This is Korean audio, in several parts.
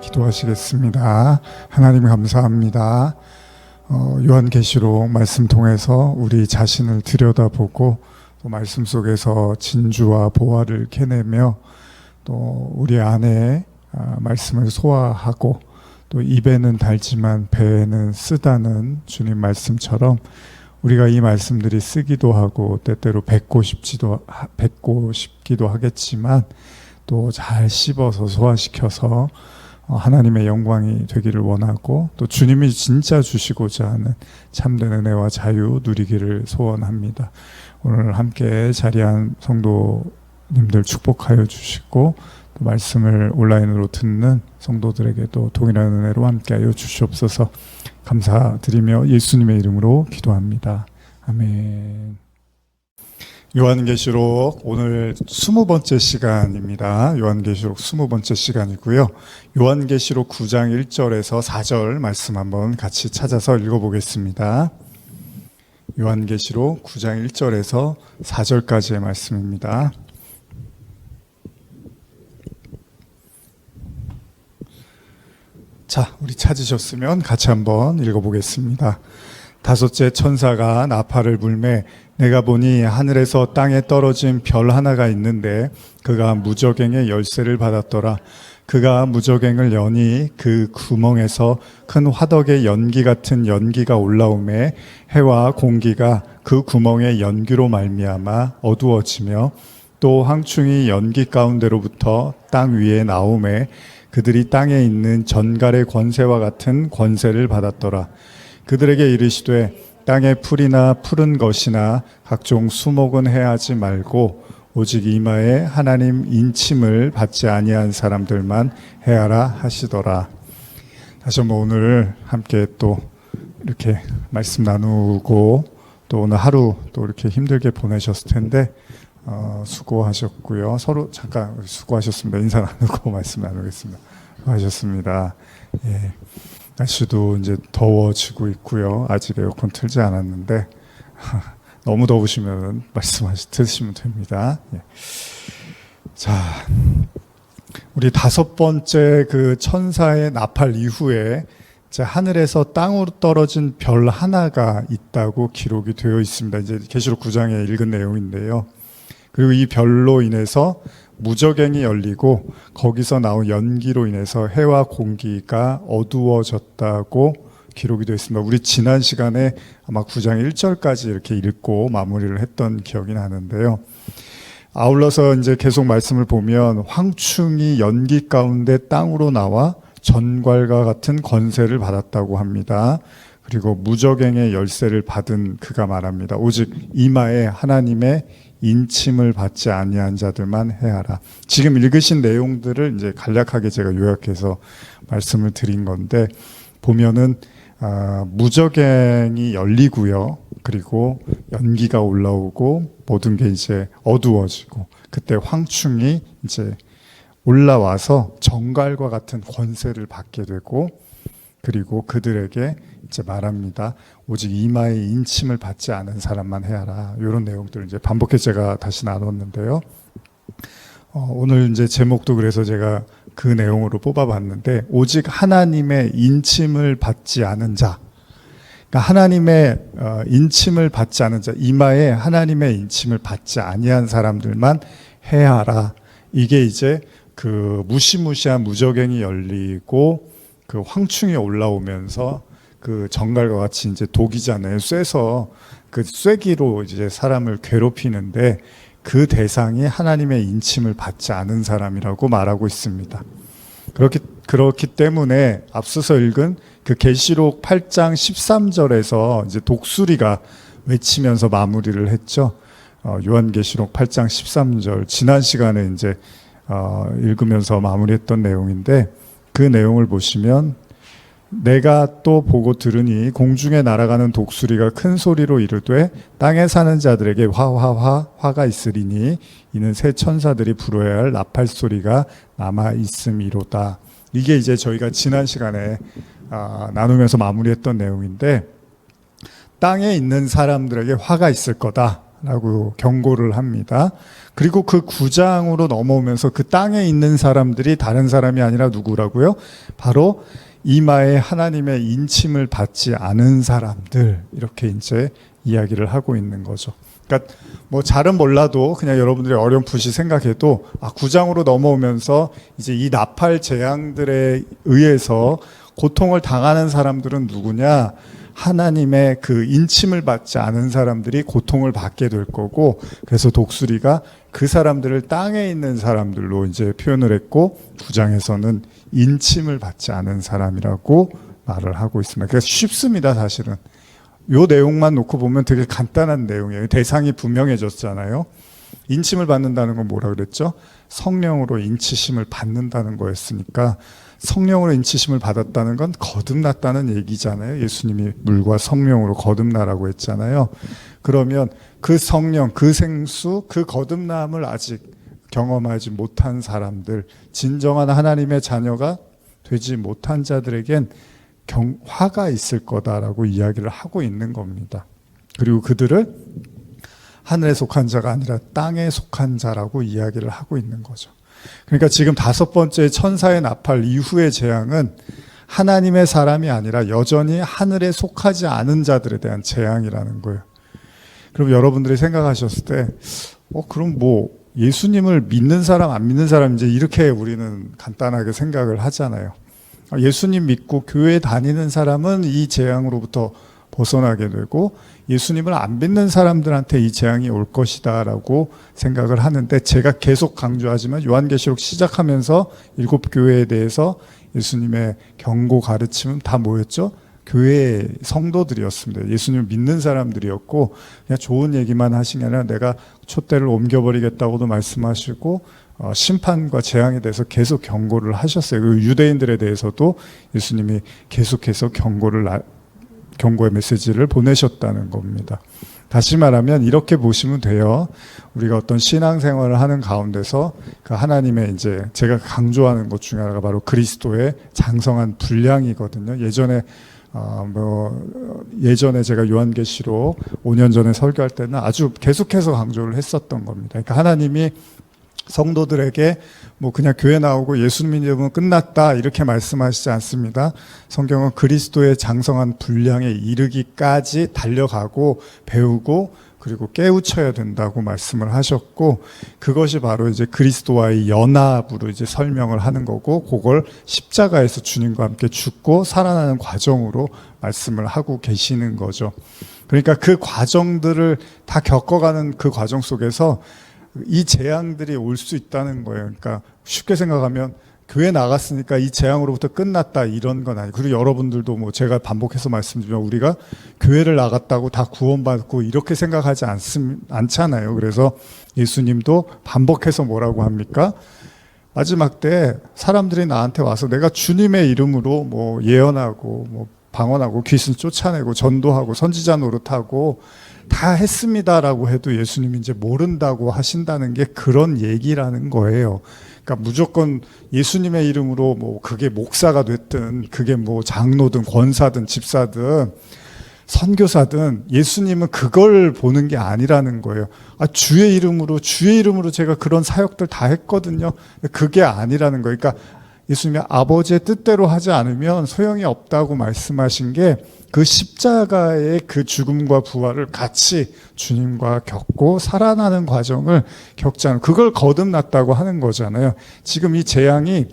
기도하시겠습니다. 하나님 감사합니다. 요한계시록 말씀 통해서 우리 자신을 들여다보고 또 말씀 속에서 진주와 보화를 캐내며 또 우리 안에 말씀을 소화하고 또 입에는 달지만 배에는 쓰다는 주님 말씀처럼 우리가 이 말씀들이 쓰기도 하고 때때로 뱉고 싶기도 하겠지만 또 잘 씹어서 소화시켜서 하나님의 영광이 되기를 원하고 또 주님이 진짜 주시고자 하는 참된 은혜와 자유 누리기를 소원합니다. 오늘 함께 자리한 성도님들 축복하여 주시고 또 말씀을 온라인으로 듣는 성도들에게도 동일한 은혜로 함께하여 주시옵소서. 감사드리며 예수님의 이름으로 기도합니다. 아멘. 요한계시록 오늘 20번째 시간입니다. 요한계시록 20번째 시간이고요. 요한계시록 9장 1절에서 4절 말씀 한번 같이 찾아서 읽어보겠습니다. 요한계시록 9장 1절에서 4절까지의 말씀입니다. 자, 우리 찾으셨으면 같이 한번 읽어보겠습니다. 다섯째 천사가 나팔을 불매 내가 보니 하늘에서 땅에 떨어진 별 하나가 있는데 그가 무저갱의 열쇠를 받았더라. 그가 무저갱을 여니 그 구멍에서 큰 화덕의 연기 같은 연기가 올라오매 해와 공기가 그 구멍의 연기로 말미암아 어두워지며 또 황충이 연기 가운데로부터 땅 위에 나오매 그들이 땅에 있는 전갈의 권세와 같은 권세를 받았더라. 그들에게 이르시되 땅의 풀이나 푸른 것이나 각종 수목은 해하지 말고 오직 이마에 하나님 인침을 받지 아니한 사람들만 해하라 하시더라. 다시 한번 오늘 함께 또 이렇게 말씀 나누고 또 오늘 하루 또 이렇게 힘들게 보내셨을 텐데 수고하셨고요. 서로 잠깐 수고하셨습니다. 인사 나누고 말씀 나누겠습니다. 수고하셨습니다. 예. 날씨도 이제 더워지고 있고요. 아직 에어컨 틀지 않았는데 너무 더우시면 틀시면 됩니다. 예. 자, 우리 5번째 그 천사의 나팔 이후에 이제 하늘에서 땅으로 떨어진 별 하나가 있다고 기록이 되어 있습니다. 이제 계시록 9장에 읽은 내용인데요. 그리고 이 별로 인해서 무저갱이 열리고 거기서 나온 연기로 인해서 해와 공기가 어두워졌다고 기록이 되어 있습니다. 우리 지난 시간에 아마 9장 1절까지 이렇게 읽고 마무리를 했던 기억이 나는데요. 아울러서 이제 계속 말씀을 보면 황충이 연기 가운데 땅으로 나와 전갈과 같은 권세를 받았다고 합니다. 그리고 무저갱의 열쇠를 받은 그가 말합니다. 오직 이마에 하나님의 인침을 받지 아니한 자들만 해하라. 지금 읽으신 내용들을 이제 간략하게 제가 요약해서 말씀을 드린 건데 보면은 무저갱이 열리고요. 그리고 연기가 올라오고 모든 게 이제 어두워지고 그때 황충이 이제 올라와서 정갈과 같은 권세를 받게 되고 그리고 그들에게 이제 말합니다. 오직 이마에 인침을 받지 않은 사람만 해야라. 이런 내용들을 이제 반복해 제가 다시 나눴는데요. 오늘 이제 제목도 그래서 제가 그 내용으로 뽑아봤는데 오직 하나님의 인침을 받지 않은 자. 그러니까 하나님의 인침을 받지 않은 자, 이마에 하나님의 인침을 받지 아니한 사람들만 해야라. 이게 이제 그 무시무시한 무저갱이 열리고 그 황충이 올라오면서 그 정갈과 같이 이제 독이잖아요. 쇠서 그 쇠기로 이제 사람을 괴롭히는데 그 대상이 하나님의 인침을 받지 않은 사람이라고 말하고 있습니다. 그렇기 때문에 앞서서 읽은 그 계시록 8장 13절에서 이제 독수리가 외치면서 마무리를 했죠. 요한계시록 8장 13절 지난 시간에 이제 읽으면서 마무리했던 내용인데 그 내용을 보시면 내가 또 보고 들으니 공중에 날아가는 독수리가 큰 소리로 이르되 땅에 사는 자들에게 화가 있으리니 이는 새 천사들이 불어야 할 나팔 소리가 남아 있음이로다. 이게 이제 저희가 지난 시간에 나누면서 마무리했던 내용인데 땅에 있는 사람들에게 화가 있을 거다 라고 경고를 합니다. 그리고 그 9장으로 넘어오면서 그 땅에 있는 사람들이 다른 사람이 아니라 누구라고요? 바로 이마에 하나님의 인침을 받지 않은 사람들, 이렇게 이제 이야기를 하고 있는 거죠. 그러니까 뭐 잘은 몰라도 그냥 여러분들이 어렴풋이 생각해도 9장으로 넘어오면서 이제 이 나팔 재앙들에 의해서 고통을 당하는 사람들은 누구냐? 하나님의 그 인침을 받지 않은 사람들이 고통을 받게 될 거고, 그래서 독수리가 그 사람들을 땅에 있는 사람들로 이제 표현을 했고, 9장에서는 인침을 받지 않은 사람이라고 말을 하고 있습니다. 그래서 쉽습니다, 사실은. 요 내용만 놓고 보면 되게 간단한 내용이에요. 대상이 분명해졌잖아요. 인침을 받는다는 건 뭐라 그랬죠? 성령으로 인치심을 받는다는 거였으니까, 성령으로 인치심을 받았다는 건 거듭났다는 얘기잖아요. 예수님이 물과 성령으로 거듭나라고 했잖아요. 그러면 그 성령, 그 생수, 그 거듭남을 아직 경험하지 못한 사람들, 진정한 하나님의 자녀가 되지 못한 자들에겐 화가 있을 거다라고 이야기를 하고 있는 겁니다. 그리고 그들을 하늘에 속한 자가 아니라 땅에 속한 자라고 이야기를 하고 있는 거죠. 그러니까 지금 5번째 천사의 나팔 이후의 재앙은 하나님의 사람이 아니라 여전히 하늘에 속하지 않은 자들에 대한 재앙이라는 거예요. 그럼 여러분들이 생각하셨을 때 그럼 뭐 예수님을 믿는 사람 안 믿는 사람 이제 이렇게 우리는 간단하게 생각을 하잖아요. 예수님 믿고 교회 다니는 사람은 이 재앙으로부터 벗어나게 되고, 예수님을 안 믿는 사람들한테 이 재앙이 올 것이다 라고 생각을 하는데, 제가 계속 강조하지만 요한계시록 시작하면서 7교회에 대해서 예수님의 경고 가르침은 다 뭐였죠? 교회 성도들이었습니다. 예수님을 믿는 사람들이었고, 그냥 좋은 얘기만 하신 게 아니라 내가 촛대를 옮겨버리겠다고도 말씀하시고, 심판과 재앙에 대해서 계속 경고를 하셨어요. 그리고 유대인들에 대해서도 예수님이 계속해서 경고의 메시지를 보내셨다는 겁니다. 다시 말하면 이렇게 보시면 돼요. 우리가 어떤 신앙생활을 하는 가운데서 그 하나님의 이제 제가 강조하는 것 중에 하나가 바로 그리스도의 장성한 분량이거든요. 예전에 제가 요한계시록 5년 전에 설교할 때는 아주 계속해서 강조를 했었던 겁니다. 그러니까 하나님이 성도들에게 뭐 그냥 교회 나오고 예수 믿으면 끝났다 이렇게 말씀하시지 않습니다. 성경은 그리스도의 장성한 분량에 이르기까지 달려가고 배우고 그리고 깨우쳐야 된다고 말씀을 하셨고, 그것이 바로 이제 그리스도와의 연합으로 이제 설명을 하는 거고, 그걸 십자가에서 주님과 함께 죽고 살아나는 과정으로 말씀을 하고 계시는 거죠. 그러니까 그 과정들을 다 겪어가는 그 과정 속에서 이 재앙들이 올 수 있다는 거예요. 그러니까 쉽게 생각하면 교회 나갔으니까 이 재앙으로부터 끝났다 이런 건 아니고, 그리고 여러분들도 뭐 제가 반복해서 말씀드리면 우리가 교회를 나갔다고 다 구원받고 이렇게 생각하지 않잖아요. 그래서 예수님도 반복해서 뭐라고 합니까? 마지막 때 사람들이 나한테 와서 내가 주님의 이름으로 뭐 예언하고 뭐 방언하고 귀신 쫓아내고 전도하고 선지자 노릇하고 다 했습니다라고 해도 예수님이 이제 모른다고 하신다는 게 그런 얘기라는 거예요. 그러니까 무조건 예수님의 이름으로 뭐 그게 목사가 됐든 그게 뭐 장로든 권사든 집사든 선교사든 예수님은 그걸 보는 게 아니라는 거예요. 주의 이름으로 제가 그런 사역들 다 했거든요. 그게 아니라는 거예요. 그러니까 예수님이 아버지의 뜻대로 하지 않으면 소용이 없다고 말씀하신 게 그 십자가의 그 죽음과 부활을 같이 주님과 겪고 살아나는 과정을 겪자는, 그걸 거듭났다고 하는 거잖아요. 지금 이 재앙이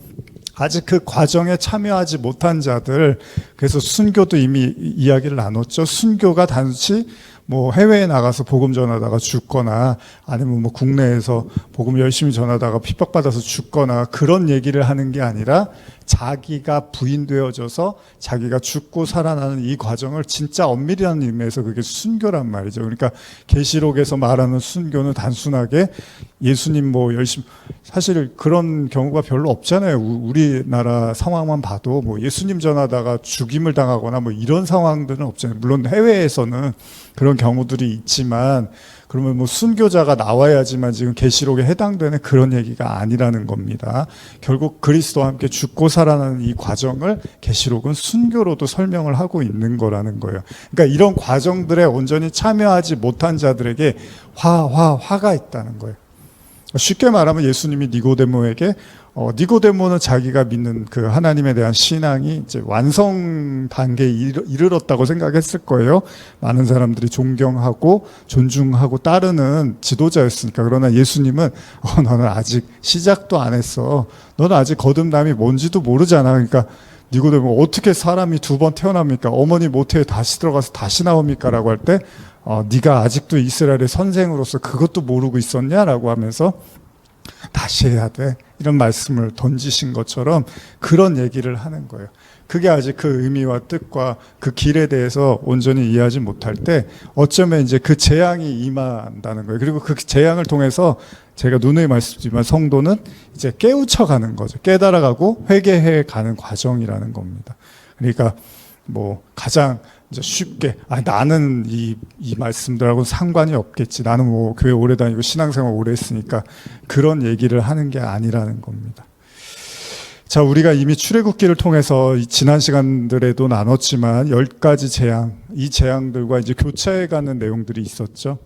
아직 그 과정에 참여하지 못한 자들, 그래서 순교도 이미 이야기를 나눴죠. 순교가 단지 뭐 해외에 나가서 복음 전하다가 죽거나 아니면 뭐 국내에서 복음 열심히 전하다가 핍박받아서 죽거나 그런 얘기를 하는 게 아니라 자기가 부인되어져서 자기가 죽고 살아나는 이 과정을 진짜 엄밀한 의미에서 그게 순교란 말이죠. 그러니까 계시록에서 말하는 순교는 단순하게 예수님 뭐 열심히, 사실 그런 경우가 별로 없잖아요. 우리나라 상황만 봐도 뭐 예수님 전하다가 죽임을 당하거나 뭐 이런 상황들은 없잖아요. 물론 해외에서는 그런 경우들이 있지만 그러면 뭐 순교자가 나와야지만 지금 계시록에 해당되는 그런 얘기가 아니라는 겁니다. 결국 그리스도와 함께 죽고 살아나는 이 과정을 계시록은 순교로도 설명을 하고 있는 거라는 거예요. 그러니까 이런 과정들에 온전히 참여하지 못한 자들에게 화가 있다는 거예요. 쉽게 말하면 예수님이 니고데모에게 니고데모는 자기가 믿는 그 하나님에 대한 신앙이 이제 완성 단계에 이르렀다고 생각했을 거예요. 많은 사람들이 존경하고 존중하고 따르는 지도자였으니까. 그러나 예수님은 너는 아직 시작도 안 했어. 너는 아직 거듭남이 뭔지도 모르잖아. 그러니까 니고데모, 어떻게 사람이 두 번 태어납니까? 어머니 모태에 다시 들어가서 다시 나옵니까? 라고 할 때 네가 아직도 이스라엘의 선생으로서 그것도 모르고 있었냐라고 하면서 다시 해야 돼, 이런 말씀을 던지신 것처럼 그런 얘기를 하는 거예요. 그게 아직 그 의미와 뜻과 그 길에 대해서 온전히 이해하지 못할 때 어쩌면 이제 그 재앙이 임한다는 거예요. 그리고 그 재앙을 통해서 제가 누누이 말씀드리지만 성도는 이제 깨우쳐 가는 거죠. 깨달아가고 회개해 가는 과정이라는 겁니다. 그러니까 뭐 가장 이제 쉽게 나는 이 말씀들하고 상관이 없겠지, 나는 뭐 교회 오래 다니고 신앙생활 오래 했으니까, 그런 얘기를 하는 게 아니라는 겁니다. 자, 우리가 이미 출애굽기를 통해서 지난 시간들에도 나눴지만 10가지 재앙, 이 재앙들과 이제 교차해가는 내용들이 있었죠.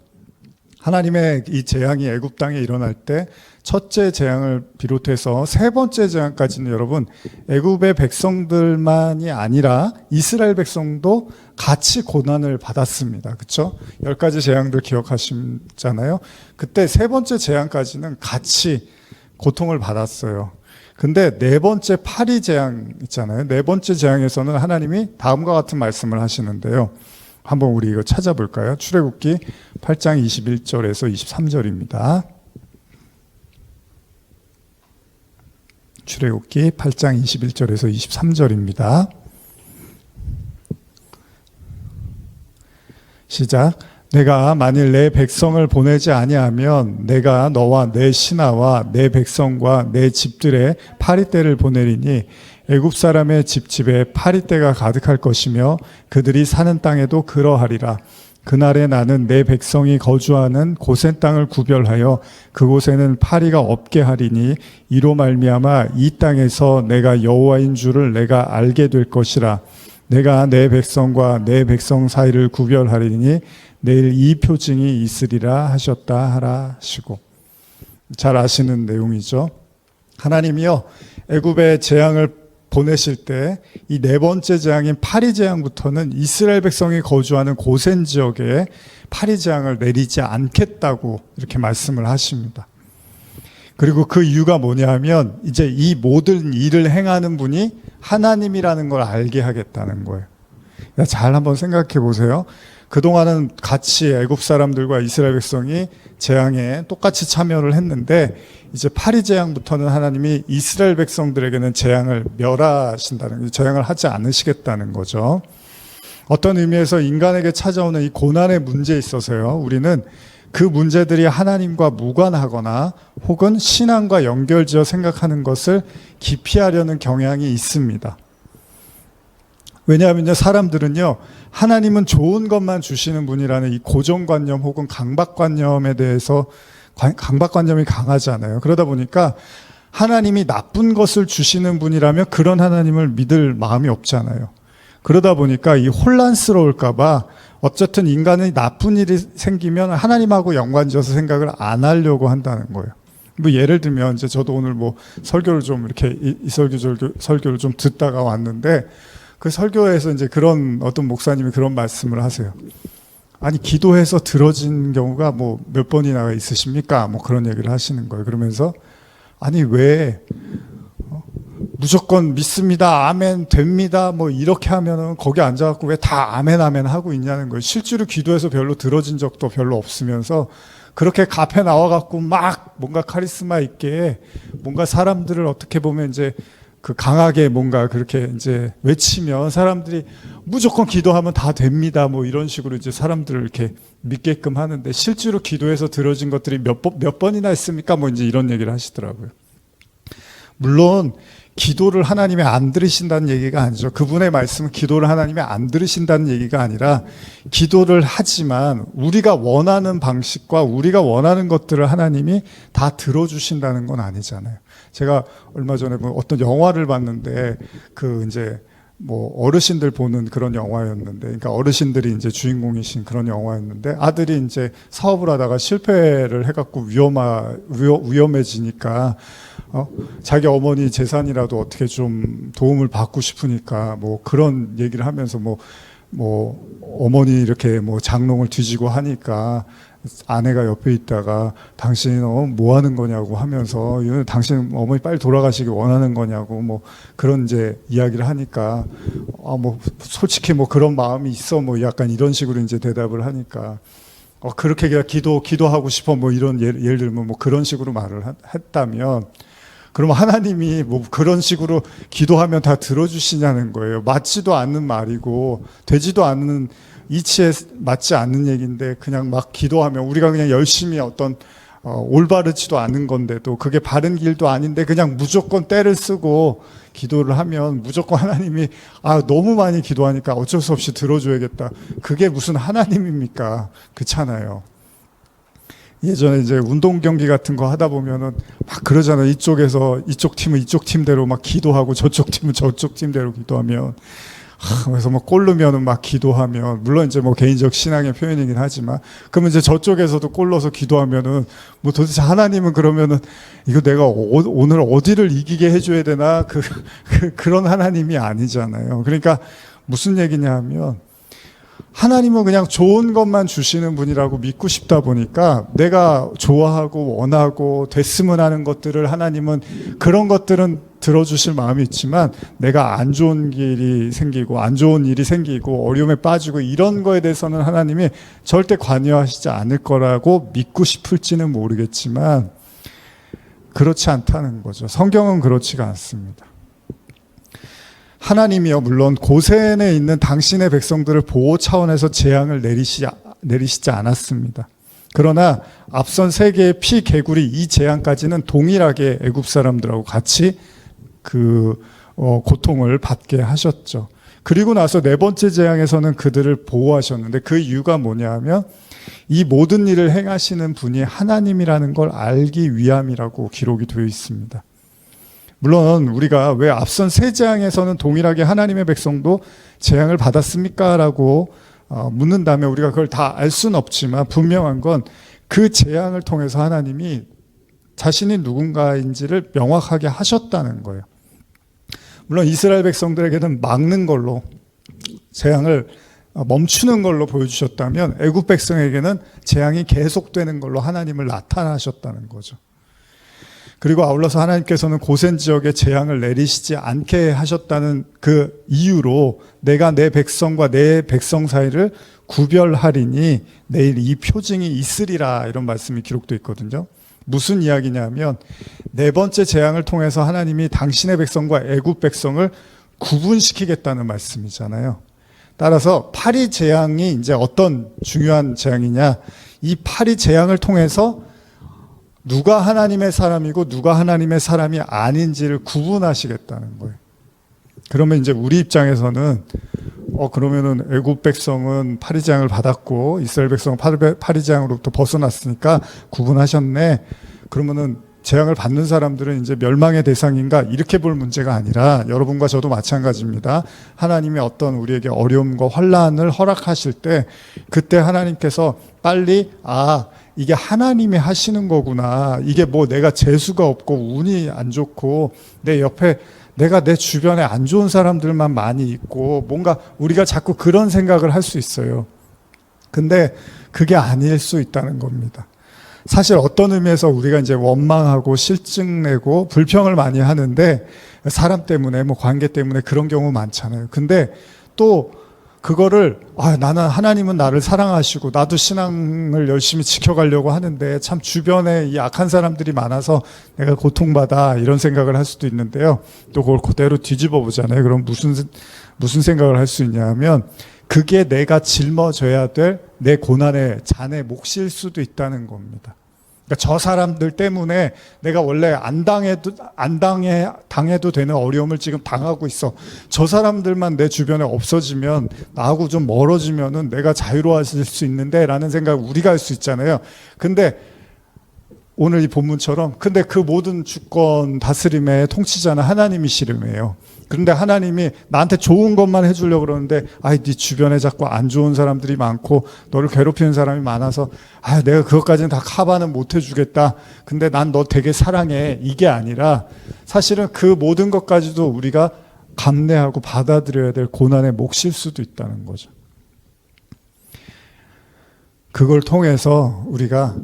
하나님의 이 재앙이 애굽 땅에 일어날 때 첫째 재앙을 비롯해서 세 번째 재앙까지는 여러분 애굽의 백성들만이 아니라 이스라엘 백성도 같이 고난을 받았습니다. 그렇죠? 10가지 재앙들 기억하시잖아요. 그때 세 번째 재앙까지는 같이 고통을 받았어요. 근데 네 번째 파리 재앙 있잖아요. 네 번째 재앙에서는 하나님이 다음과 같은 말씀을 하시는데요. 한번 우리 이거 찾아볼까요? 출애굽기 8장 21절에서 23절입니다. 출애굽기 8장 21절에서 23절입니다. 시작. 내가 만일 내 백성을 보내지 아니하면 내가 너와 내 신하와 내 백성과 내 집들에 파리떼를 보내리니 애굽 사람의 집집에 파리떼가 가득할 것이며 그들이 사는 땅에도 그러하리라. 그날에 나는 내 백성이 거주하는 고센 땅을 구별하여 그곳에는 파리가 없게 하리니 이로 말미암아 이 땅에서 내가 여호와인 줄을 내가 알게 될 것이라. 내가 내 백성과 내 백성 사이를 구별하리니 내일 이 표징이 있으리라 하셨다 하시고. 잘 아시는 내용이죠. 하나님이요, 애굽의 재앙을 보내실 때 이 네 번째 재앙인 파리 재앙부터는 이스라엘 백성이 거주하는 고센 지역에 파리 재앙을 내리지 않겠다고 이렇게 말씀을 하십니다. 그리고 그 이유가 뭐냐 하면 이제 이 모든 일을 행하는 분이 하나님이라는 걸 알게 하겠다는 거예요. 잘 한번 생각해 보세요. 그동안은 같이 애굽 사람들과 이스라엘 백성이 재앙에 똑같이 참여를 했는데 이제 파리 재앙부터는 하나님이 이스라엘 백성들에게는 재앙을 멸하신다는, 재앙을 하지 않으시겠다는 거죠. 어떤 의미에서 인간에게 찾아오는 이 고난의 문제에 있어서요, 우리는 그 문제들이 하나님과 무관하거나 혹은 신앙과 연결지어 생각하는 것을 기피하려는 경향이 있습니다. 왜냐하면 사람들은요, 하나님은 좋은 것만 주시는 분이라는 이 고정관념 혹은 강박관념에 대해서 강박관념이 강하잖아요. 그러다 보니까 하나님이 나쁜 것을 주시는 분이라면 그런 하나님을 믿을 마음이 없잖아요. 그러다 보니까 이 혼란스러울까봐 어쨌든 인간이 나쁜 일이 생기면 하나님하고 연관지어서 생각을 안 하려고 한다는 거예요. 뭐 예를 들면 이제 저도 오늘 뭐 설교를 좀 이렇게 이 설교를 좀 듣다가 왔는데 그 설교에서 이제 그런 어떤 목사님이 그런 말씀을 하세요. 아니, 기도해서 들어진 경우가 뭐 몇 번이나 있으십니까? 뭐 그런 얘기를 하시는 거예요. 그러면서 아니 왜 무조건 믿습니다, 아멘, 됩니다, 뭐 이렇게 하면은 거기 앉아갖고 왜 다 아멘 아멘 하고 있냐는 거예요. 실제로 기도해서 별로 들어진 적도 별로 없으면서 그렇게 앞에 나와갖고 막 뭔가 카리스마 있게 뭔가 사람들을 어떻게 보면 이제 그 강하게 뭔가 그렇게 이제 외치면 사람들이 무조건 기도하면 다 됩니다, 뭐 이런 식으로 이제 사람들을 이렇게 믿게끔 하는데 실제로 기도해서 들어진 것들이 몇 번이나 있습니까? 뭐 이제 이런 얘기를 하시더라고요. 물론 기도를 하나님이 안 들으신다는 얘기가 아니죠. 그분의 말씀은 기도를 하나님이 안 들으신다는 얘기가 아니라 기도를 하지만 우리가 원하는 방식과 우리가 원하는 것들을 하나님이 다 들어주신다는 건 아니잖아요. 제가 얼마 전에 뭐 어떤 영화를 봤는데 이제 뭐 어르신들 보는 그런 영화였는데, 그러니까 어르신들이 이제 주인공이신 그런 영화였는데, 아들이 이제 사업을 하다가 실패를 해갖고 위험해지니까 자기 어머니 재산이라도 어떻게 좀 도움을 받고 싶으니까 뭐 그런 얘기를 하면서 뭐 어머니 이렇게 뭐 장롱을 뒤지고 하니까 아내가 옆에 있다가 당신 뭐 하는 거냐고 하면서 당신 어머니 빨리 돌아가시기 원하는 거냐고 뭐 그런 이제 이야기를 하니까 뭐 솔직히 뭐 그런 마음이 있어 뭐 약간 이런 식으로 이제 대답을 하니까 그렇게 그냥 기도하고 싶어 뭐 이런 예를 들면 뭐 그런 식으로 말을 했다면, 그러면 하나님이 뭐 그런 식으로 기도하면 다 들어주시냐는 거예요. 맞지도 않는 말이고 되지도 않는 이치에 맞지 않는 얘기인데 그냥 막 기도하면 우리가 그냥 열심히 어떤 올바르지도 않은 건데도 그게 바른 길도 아닌데 그냥 무조건 때를 쓰고 기도를 하면 무조건 하나님이 너무 많이 기도하니까 어쩔 수 없이 들어줘야겠다. 그게 무슨 하나님입니까? 그렇잖아요. 예전에 이제 운동 경기 같은 거 하다 보면은 막 그러잖아요. 이쪽에서 이쪽 팀은 이쪽 팀대로 막 기도하고 저쪽 팀은 저쪽 팀대로 기도하면 그래서 뭐 골 넣으면은 막 기도하면, 물론 이제 뭐 개인적 신앙의 표현이긴 하지만, 그러면 이제 저쪽에서도 골 넣어서 기도하면은 뭐 도대체 하나님은 그러면은 이거 내가 오늘 어디를 이기게 해줘야 되나 그런 하나님이 아니잖아요. 그러니까 무슨 얘기냐 하면 하나님은 그냥 좋은 것만 주시는 분이라고 믿고 싶다 보니까 내가 좋아하고 원하고 됐으면 하는 것들을 하나님은 그런 것들은 들어주실 마음이 있지만 내가 안 좋은 길이 생기고 안 좋은 일이 생기고 어려움에 빠지고 이런 거에 대해서는 하나님이 절대 관여하시지 않을 거라고 믿고 싶을지는 모르겠지만 그렇지 않다는 거죠. 성경은 그렇지가 않습니다. 하나님이요, 물론 고센에 있는 당신의 백성들을 보호 차원에서 재앙을 내리시지 않았습니다. 그러나 앞선 세 개의 피 개구리 이 재앙까지는 동일하게 애굽 사람들하고 같이 고통을 받게 하셨죠. 그리고 나서 네 번째 재앙에서는 그들을 보호하셨는데 그 이유가 뭐냐 하면 이 모든 일을 행하시는 분이 하나님이라는 걸 알기 위함이라고 기록이 되어 있습니다. 물론 우리가 왜 앞선 세 재앙에서는 동일하게 하나님의 백성도 재앙을 받았습니까? 라고 묻는다면 우리가 그걸 다 알 수는 없지만 분명한 건 그 재앙을 통해서 하나님이 자신이 누군가인지를 명확하게 하셨다는 거예요. 물론 이스라엘 백성들에게는 막는 걸로 재앙을 멈추는 걸로 보여주셨다면 애굽 백성에게는 재앙이 계속되는 걸로 하나님을 나타나셨다는 거죠. 그리고 아울러서 하나님께서는 고센 지역에 재앙을 내리시지 않게 하셨다는 그 이유로 내가 내 백성과 내 백성 사이를 구별하리니 내일 이 표징이 있으리라, 이런 말씀이 기록되어 있거든요. 무슨 이야기냐면 네 번째 재앙을 통해서 하나님이 당신의 백성과 애굽 백성을 구분시키겠다는 말씀이잖아요. 따라서 파리 재앙이 이제 어떤 중요한 재앙이냐, 이 파리 재앙을 통해서 누가 하나님의 사람이고 누가 하나님의 사람이 아닌지를 구분하시겠다는 거예요. 그러면 이제 우리 입장에서는 그러면은 애굽 백성은 파리 재앙을 받았고 이스라엘 백성은 파리 재앙으로부터 벗어났으니까 구분하셨네. 그러면은 재앙을 받는 사람들은 이제 멸망의 대상인가, 이렇게 볼 문제가 아니라 여러분과 저도 마찬가지입니다. 하나님의 어떤 우리에게 어려움과 환난을 허락하실 때 그때 하나님께서 빨리 이게 하나님이 하시는 거구나. 이게 뭐 내가 재수가 없고 운이 안 좋고 내 옆에 내가 내 주변에 안 좋은 사람들만 많이 있고 뭔가 우리가 자꾸 그런 생각을 할 수 있어요. 근데 그게 아닐 수 있다는 겁니다. 사실 어떤 의미에서 우리가 이제 원망하고 실증내고 불평을 많이 하는데 사람 때문에 뭐 관계 때문에 그런 경우 많잖아요. 근데 또 그거를 나는 하나님은 나를 사랑하시고 나도 신앙을 열심히 지켜가려고 하는데 참 주변에 이 악한 사람들이 많아서 내가 고통받아, 이런 생각을 할 수도 있는데요. 또 그걸 그대로 뒤집어 보잖아요. 그럼 무슨 생각을 할 수 있냐면 그게 내가 짊어져야 될 내 고난의 잔의 몫일 수도 있다는 겁니다. 그러니까 저 사람들 때문에 내가 원래 당해도 되는 어려움을 지금 당하고 있어. 저 사람들만 내 주변에 없어지면 나하고 좀 멀어지면은 내가 자유로워질 수 있는데라는 생각을 우리가 할 수 있잖아요. 근데 오늘 이 본문처럼 근데 그 모든 주권 다스림의 통치자는 하나님이시름이에요. 그런데 하나님이 나한테 좋은 것만 해주려고 그러는데 네 주변에 자꾸 안 좋은 사람들이 많고 너를 괴롭히는 사람이 많아서 내가 그것까지는 다 커버는 못 해주겠다. 근데 난 너 되게 사랑해. 이게 아니라 사실은 그 모든 것까지도 우리가 감내하고 받아들여야 될 고난의 몫일 수도 있다는 거죠. 그걸 통해서 우리가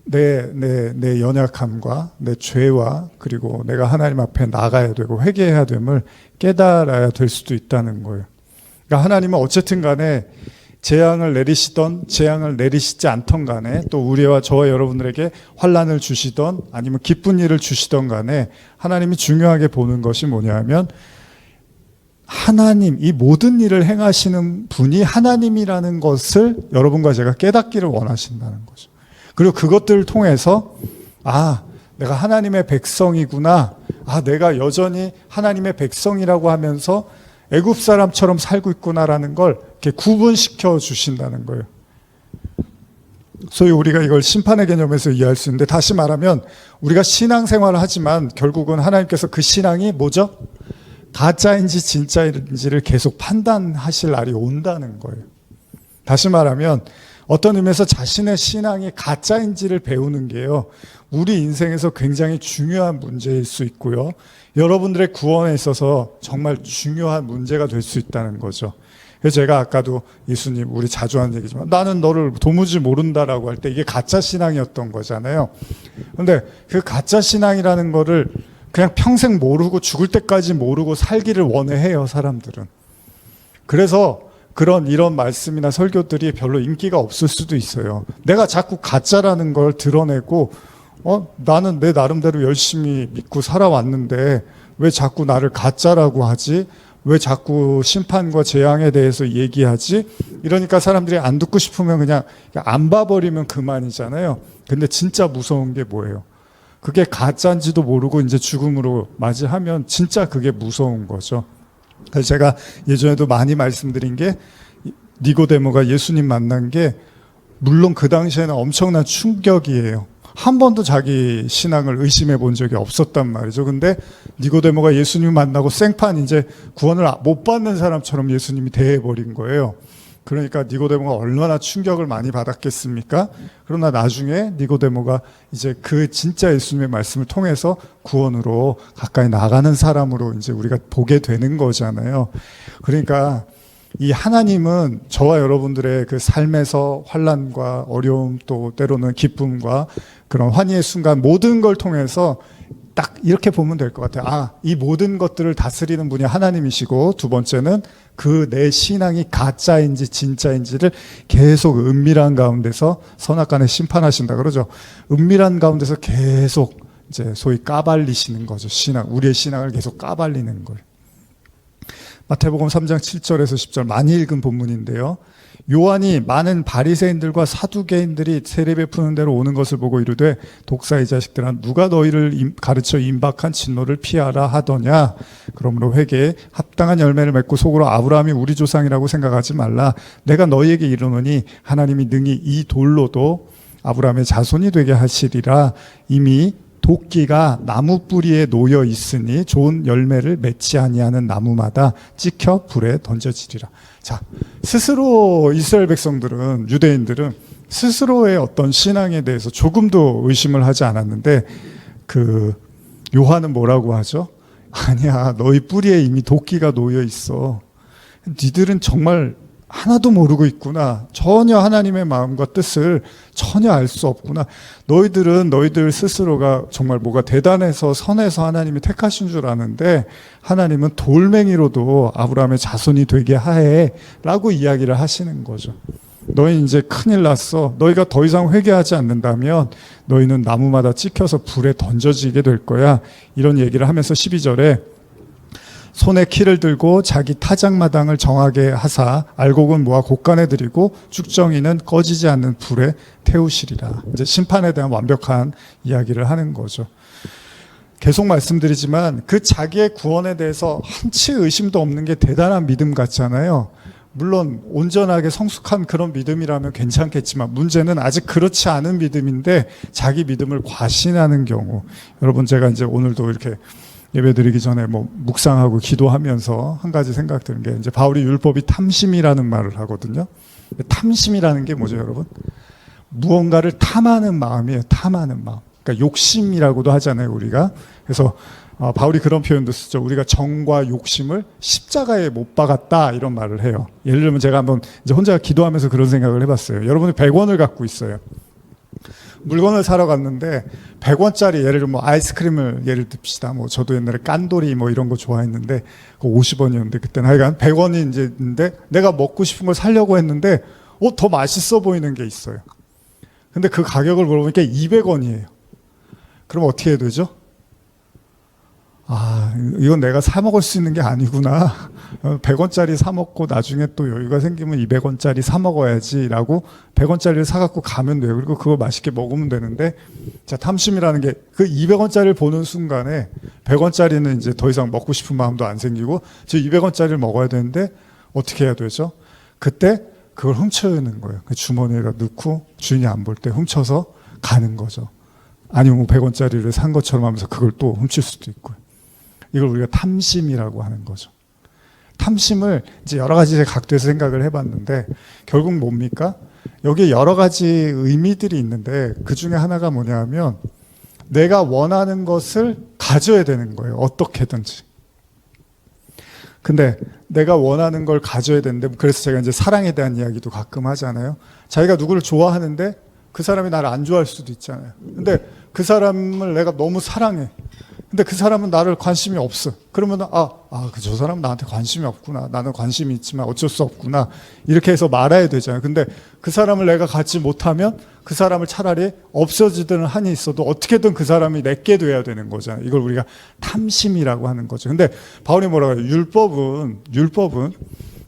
내 연약함과 내 죄와 그리고 내가 하나님 앞에 나가야 되고 회개해야 됨을 깨달아야 될 수도 있다는 거예요. 그러니까 하나님은 어쨌든 간에 재앙을 내리시던 재앙을 내리시지 않던 간에 또 우리와 저와 여러분들에게 환난을 주시던 아니면 기쁜 일을 주시던 간에 하나님이 중요하게 보는 것이 뭐냐면 하나님, 이 모든 일을 행하시는 분이 하나님이라는 것을 여러분과 제가 깨닫기를 원하신다는 거죠. 그리고 그것들을 통해서 내가 하나님의 백성이구나. 내가 여전히 하나님의 백성이라고 하면서 애굽 사람처럼 살고 있구나라는 걸 이렇게 구분시켜 주신다는 거예요. 소위 우리가 이걸 심판의 개념에서 이해할 수 있는데 다시 말하면 우리가 신앙생활을 하지만 결국은 하나님께서 그 신앙이 뭐죠? 가짜인지 진짜인지를 계속 판단하실 날이 온다는 거예요. 다시 말하면 어떤 의미에서 자신의 신앙이 가짜인지를 배우는 게요, 우리 인생에서 굉장히 중요한 문제일 수 있고요, 여러분들의 구원에 있어서 정말 중요한 문제가 될 수 있다는 거죠. 그래서 제가 아까도 예수님, 우리 자주 하는 얘기지만 나는 너를 도무지 모른다라고 할 때 이게 가짜 신앙이었던 거잖아요. 그런데 그 가짜 신앙이라는 거를 그냥 평생 모르고 죽을 때까지 모르고 살기를 원해요, 사람들은. 그래서 이런 말씀이나 설교들이 별로 인기가 없을 수도 있어요. 내가 자꾸 가짜라는 걸 드러내고 나는 내 나름대로 열심히 믿고 살아왔는데 왜 자꾸 나를 가짜라고 하지? 왜 자꾸 심판과 재앙에 대해서 얘기하지? 이러니까 사람들이 안 듣고 싶으면 그냥 안 봐버리면 그만이잖아요. 근데 진짜 무서운 게 뭐예요? 그게 가짜인지도 모르고 이제 죽음으로 맞이하면 진짜 그게 무서운 거죠. 그래서 제가 예전에도 많이 말씀드린 게 니고데모가 예수님 만난 게 물론 그 당시에는 엄청난 충격이에요. 한 번도 자기 신앙을 의심해 본 적이 없었단 말이죠. 근데 니고데모가 예수님 만나고 생판 이제 구원을 못 받는 사람처럼 예수님이 대해버린 거예요. 그러니까 니고데모가 얼마나 충격을 많이 받았겠습니까? 그러나 나중에 니고데모가 이제 그 진짜 예수님의 말씀을 통해서 구원으로 가까이 나가는 사람으로 이제 우리가 보게 되는 거잖아요. 그러니까 이 하나님은 저와 여러분들의 그 삶에서 환난과 어려움 또 때로는 기쁨과 그런 환희의 순간 모든 걸 통해서 딱 이렇게 보면 될 것 같아요. 이 모든 것들을 다스리는 분이 하나님이시고, 두 번째는 그 내 신앙이 가짜인지 진짜인지를 계속 은밀한 가운데서 선악간에 심판하신다 그러죠. 은밀한 가운데서 계속 이제 소위 까발리시는 거죠. 우리의 신앙을 계속 까발리는 거예요. 마태복음 3장 7절에서 10절 많이 읽은 본문인데요. 요한이 많은 바리새인들과 사두개인들이 세례 베푸는 대로 오는 것을 보고 이르되 독사의 자식들아 누가 너희를 가르쳐 임박한 진노를 피하라 하더냐. 그러므로 회개에 합당한 열매를 맺고 속으로 아브라함이 우리 조상이라고 생각하지 말라. 내가 너희에게 이르노니 하나님이 능히 이 돌로도 아브라함의 자손이 되게 하시리라. 이미 도끼가 나무 뿌리에 놓여 있으니 좋은 열매를 맺지 아니하는 나무마다 찍혀 불에 던져지리라. 자, 스스로 이스라엘 백성들은, 유대인들은 스스로의 어떤 신앙에 대해서 조금도 의심을 하지 않았는데 요한은 뭐라고 하죠? 아니야, 너희 뿌리에 이미 도끼가 놓여 있어. 니들은 정말 하나도 모르고 있구나. 전혀 하나님의 마음과 뜻을 전혀 알 수 없구나. 너희들은 너희들 스스로가 정말 뭐가 대단해서 선해서 하나님이 택하신 줄 아는데 하나님은 돌멩이로도 아브라함의 자손이 되게 하해 라고 이야기를 하시는 거죠. 너희 이제 큰일 났어. 너희가 더 이상 회개하지 않는다면 너희는 나무마다 찍혀서 불에 던져지게 될 거야. 이런 얘기를 하면서 12절에 손에 키를 들고 자기 타작마당을 정하게 하사 알곡은 모아 곳간에 들이고 쭉정이는 꺼지지 않는 불에 태우시리라. 이제 심판에 대한 완벽한 이야기를 하는 거죠. 계속 말씀드리지만 그 자기의 구원에 대해서 한치 의심도 없는 게 대단한 믿음 같잖아요. 물론 온전하게 성숙한 그런 믿음이라면 괜찮겠지만 문제는 아직 그렇지 않은 믿음인데 자기 믿음을 과신하는 경우. 여러분, 제가 이제 오늘도 이렇게 예배드리기 전에 뭐 묵상하고 기도하면서 한 가지 생각 드는 게, 이제 바울이 율법이 탐심이라는 말을 하거든요. 탐심이라는 게 뭐죠, 여러분? 무언가를 탐하는 마음이에요. 탐하는 마음. 그러니까 욕심이라고도 하잖아요, 우리가. 그래서 바울이 그런 표현도 쓰죠. 우리가 정과 욕심을 십자가에 못 박았다, 이런 말을 해요. 예를 들면 제가 한번 이제 혼자 기도하면서 그런 생각을 해봤어요. 여러분이 100원을 갖고 있어요. 물건을 사러 갔는데 100원짜리, 예를 들면 뭐 아이스크림을 예를 듭시다. 뭐 저도 옛날에 깐돌이 뭐 이런 거 좋아했는데 그 50원이었는데 그때는 하여간 100원이 이제 있는데 내가 먹고 싶은 걸 사려고 했는데 더 맛있어 보이는 게 있어요. 근데 그 가격을 물어보니까 200원이에요. 그럼 어떻게 해야 되죠? 이건 내가 사 먹을 수 있는 게 아니구나. 100원짜리 사 먹고 나중에 또 여유가 생기면 200원짜리 사 먹어야지라고 100원짜리를 사갖고 가면 돼요. 그리고 그거 맛있게 먹으면 되는데, 자, 탐심이라는 게 그 200원짜리를 보는 순간에 100원짜리는 이제 더 이상 먹고 싶은 마음도 안 생기고 저 200원짜리를 먹어야 되는데 어떻게 해야 되죠? 그때 그걸 훔쳐내는 거예요. 그 주머니에다 넣고 주인이 안 볼 때 훔쳐서 가는 거죠. 아니면 뭐 100원짜리를 산 것처럼 하면서 그걸 또 훔칠 수도 있고요. 이걸 우리가 탐심이라고 하는 거죠. 탐심을 이제 여러 가지 각도에서 생각을 해봤는데 결국 뭡니까? 여기에 여러 가지 의미들이 있는데 그 중에 하나가 뭐냐면 내가 원하는 것을 가져야 되는 거예요. 어떻게든지. 근데 내가 원하는 걸 가져야 되는데, 그래서 제가 이제 사랑에 대한 이야기도 가끔 하잖아요. 자기가 누구를 좋아하는데 그 사람이 나를 안 좋아할 수도 있잖아요. 근데 그 사람을 내가 너무 사랑해. 근데 그 사람은 나를 관심이 없어. 그러면 저 사람은 나한테 관심이 없구나. 나는 관심이 있지만 어쩔 수 없구나. 이렇게 해서 말아야 되잖아요. 근데 그 사람을 내가 갖지 못하면 그 사람을 차라리 없어지든 한이 있어도 어떻게든 그 사람이 내게 돼야 되는 거잖아요. 이걸 우리가 탐심이라고 하는 거죠. 근데 바울이 뭐라고 해요? 율법은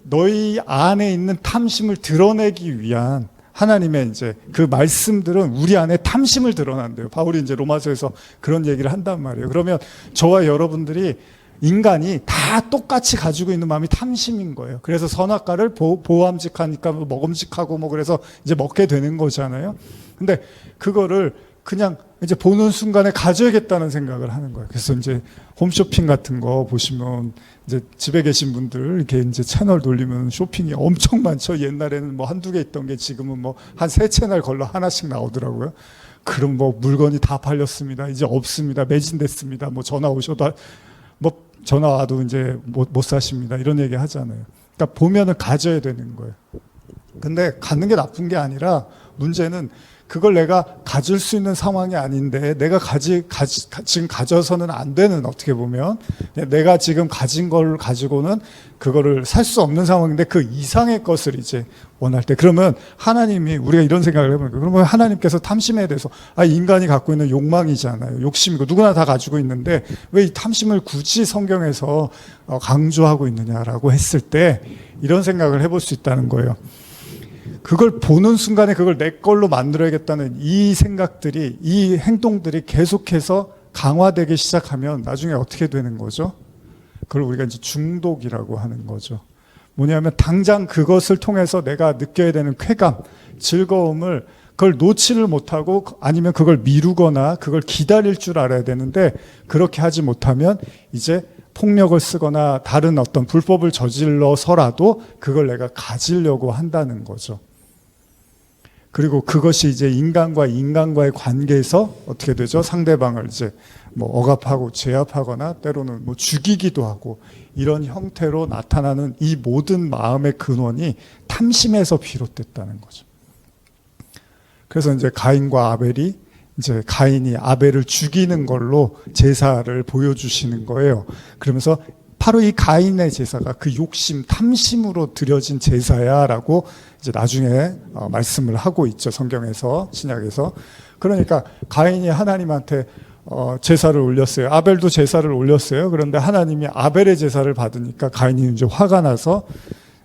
너희 안에 있는 탐심을 드러내기 위한 하나님의 이제 그 말씀들은 우리 안에 탐심을 드러난대요. 바울이 이제 로마서에서 그런 얘기를 한단 말이에요. 그러면 저와 여러분들이 인간이 다 똑같이 가지고 있는 마음이 탐심인 거예요. 그래서 선악과를 보암직하니까 먹음직하고 뭐 그래서 이제 먹게 되는 거잖아요. 근데 그거를 그냥 이제 보는 순간에 가져야겠다는 생각을 하는 거예요. 그래서 이제 홈쇼핑 같은 거 보시면 이제 집에 계신 분들 이렇게 이제 채널 돌리면 쇼핑이 엄청 많죠. 옛날에는 뭐 한두 개 있던 게 지금은 뭐 한 세 채널 걸러 하나씩 나오더라고요. 그럼 뭐 물건이 다 팔렸습니다. 이제 없습니다. 매진됐습니다. 뭐 전화 오셔도 뭐 전화 와도 이제 못 사십니다. 이런 얘기 하잖아요. 그러니까 보면은 가져야 되는 거예요. 근데 갖는 게 나쁜 게 아니라 문제는 그걸 내가 가질 수 있는 상황이 아닌데 내가 지금 가져서는 안 되는, 어떻게 보면 내가 지금 가진 걸 가지고는 그거를 살 수 없는 상황인데 그 이상의 것을 이제 원할 때, 그러면 하나님이, 우리가 이런 생각을 해보는 거예요. 그러면 하나님께서 탐심에 대해서 인간이 갖고 있는 욕망이잖아요. 욕심이고 누구나 다 가지고 있는데 왜 이 탐심을 굳이 성경에서 강조하고 있느냐라고 했을 때 이런 생각을 해볼 수 있다는 거예요. 그걸 보는 순간에 그걸 내 걸로 만들어야겠다는 이 생각들이, 이 행동들이 계속해서 강화되기 시작하면 나중에 어떻게 되는 거죠? 그걸 우리가 이제 중독이라고 하는 거죠. 뭐냐면 당장 그것을 통해서 내가 느껴야 되는 쾌감, 즐거움을 그걸 놓지를 못하고 아니면 그걸 미루거나 그걸 기다릴 줄 알아야 되는데 그렇게 하지 못하면 이제 폭력을 쓰거나 다른 어떤 불법을 저질러서라도 그걸 내가 가지려고 한다는 거죠. 그리고 그것이 이제 인간과의 관계에서 어떻게 되죠? 상대방을 이제 뭐 억압하고 제압하거나 때로는 뭐 죽이기도 하고 이런 형태로 나타나는 이 모든 마음의 근원이 탐심에서 비롯됐다는 거죠. 그래서 이제 가인이 아벨을 죽이는 걸로 제사를 보여주시는 거예요. 그러면서 바로 이 가인의 제사가 그 욕심, 탐심으로 드려진 제사야라고 이제 나중에 말씀을 하고 있죠. 성경에서, 신약에서. 그러니까 가인이 하나님한테 제사를 올렸어요. 아벨도 제사를 올렸어요. 그런데 하나님이 아벨의 제사를 받으니까 가인이 이제 화가 나서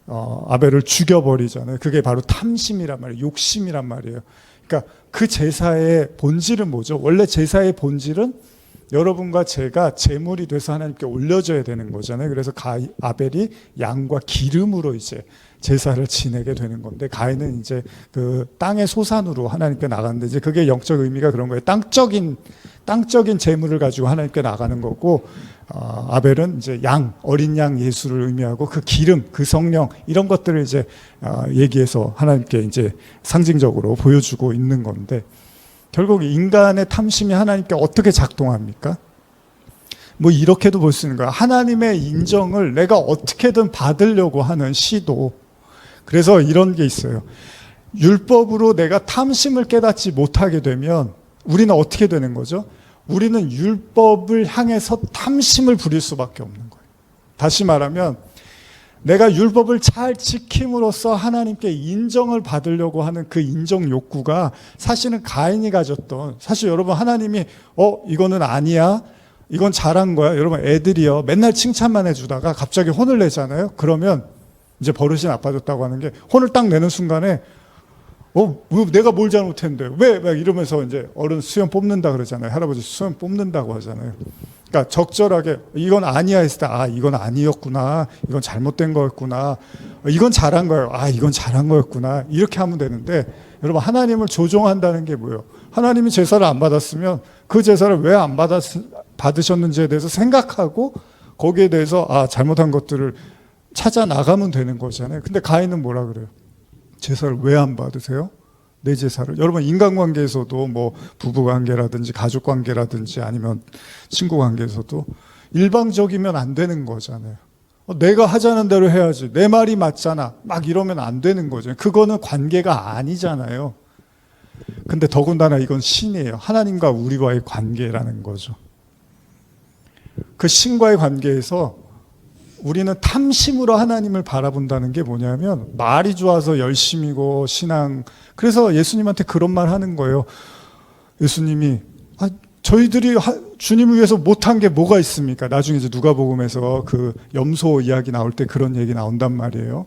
아벨을 죽여버리잖아요. 그게 바로 탐심이란 말이에요. 욕심이란 말이에요. 그러니까 그 제사의 본질은 뭐죠? 원래 제사의 본질은 여러분과 제가 제물이 돼서 하나님께 올려줘야 되는 거잖아요. 그래서 아벨이 양과 기름으로 이제 제사를 지내게 되는 건데, 가인은 이제 그 땅의 소산으로 하나님께 나가는데, 이제 그게 영적 의미가 그런 거예요. 땅적인 제물을 가지고 하나님께 나가는 거고, 아벨은 이제 어린 양 예수를 의미하고, 그 기름, 그 성령, 이런 것들을 이제 얘기해서 하나님께 이제 상징적으로 보여주고 있는 건데, 결국 인간의 탐심이 하나님께 어떻게 작동합니까? 뭐 이렇게도 볼 수 있는 거야. 하나님의 인정을 내가 어떻게든 받으려고 하는 시도. 그래서 이런 게 있어요. 율법으로 내가 탐심을 깨닫지 못하게 되면 우리는 어떻게 되는 거죠? 우리는 율법을 향해서 탐심을 부릴 수밖에 없는 거예요. 다시 말하면 내가 율법을 잘 지킴으로써 하나님께 인정을 받으려고 하는 그 인정 욕구가 사실은 가인이 가졌던, 사실 여러분 하나님이 이거는 아니야, 이건 잘한 거야, 여러분 애들이요 맨날 칭찬만 해주다가 갑자기 혼을 내잖아요. 그러면 이제 버릇이 나빠졌다고 하는 게, 혼을 딱 내는 순간에 내가 뭘 잘못했는데 왜? 막 이러면서 이제 어른 수염 뽑는다 그러잖아요. 할아버지 수염 뽑는다고 하잖아요. 그러니까 적절하게 이건 아니야 했을 때, 이건 아니었구나, 이건 잘못된 거였구나, 이건 잘한 거예요, 이건 잘한 거였구나, 이렇게 하면 되는데, 여러분 하나님을 조종한다는 게 뭐예요? 하나님이 제사를 안 받았으면 그 제사를 왜 안 받으셨는지에 대해서 생각하고 거기에 대해서 잘못한 것들을 찾아 나가면 되는 거잖아요. 근데 가인은 뭐라 그래요? 제사를 왜 안 받으세요? 내 제사를. 여러분 인간관계에서도 뭐 부부관계라든지 가족관계라든지 아니면 친구관계에서도 일방적이면 안 되는 거잖아요. 내가 하자는 대로 해야지, 내 말이 맞잖아, 막 이러면 안 되는 거죠. 그거는 관계가 아니잖아요. 근데 더군다나 이건 신이에요. 하나님과 우리와의 관계라는 거죠. 그 신과의 관계에서 우리는 탐심으로 하나님을 바라본다는 게 뭐냐면, 말이 좋아서 열심이고 신앙. 그래서 예수님한테 그런 말 하는 거예요. 예수님이 저희들이 주님을 위해서 못한 게 뭐가 있습니까? 나중에 이제 누가복음에서 그 염소 이야기 나올 때 그런 얘기 나온단 말이에요.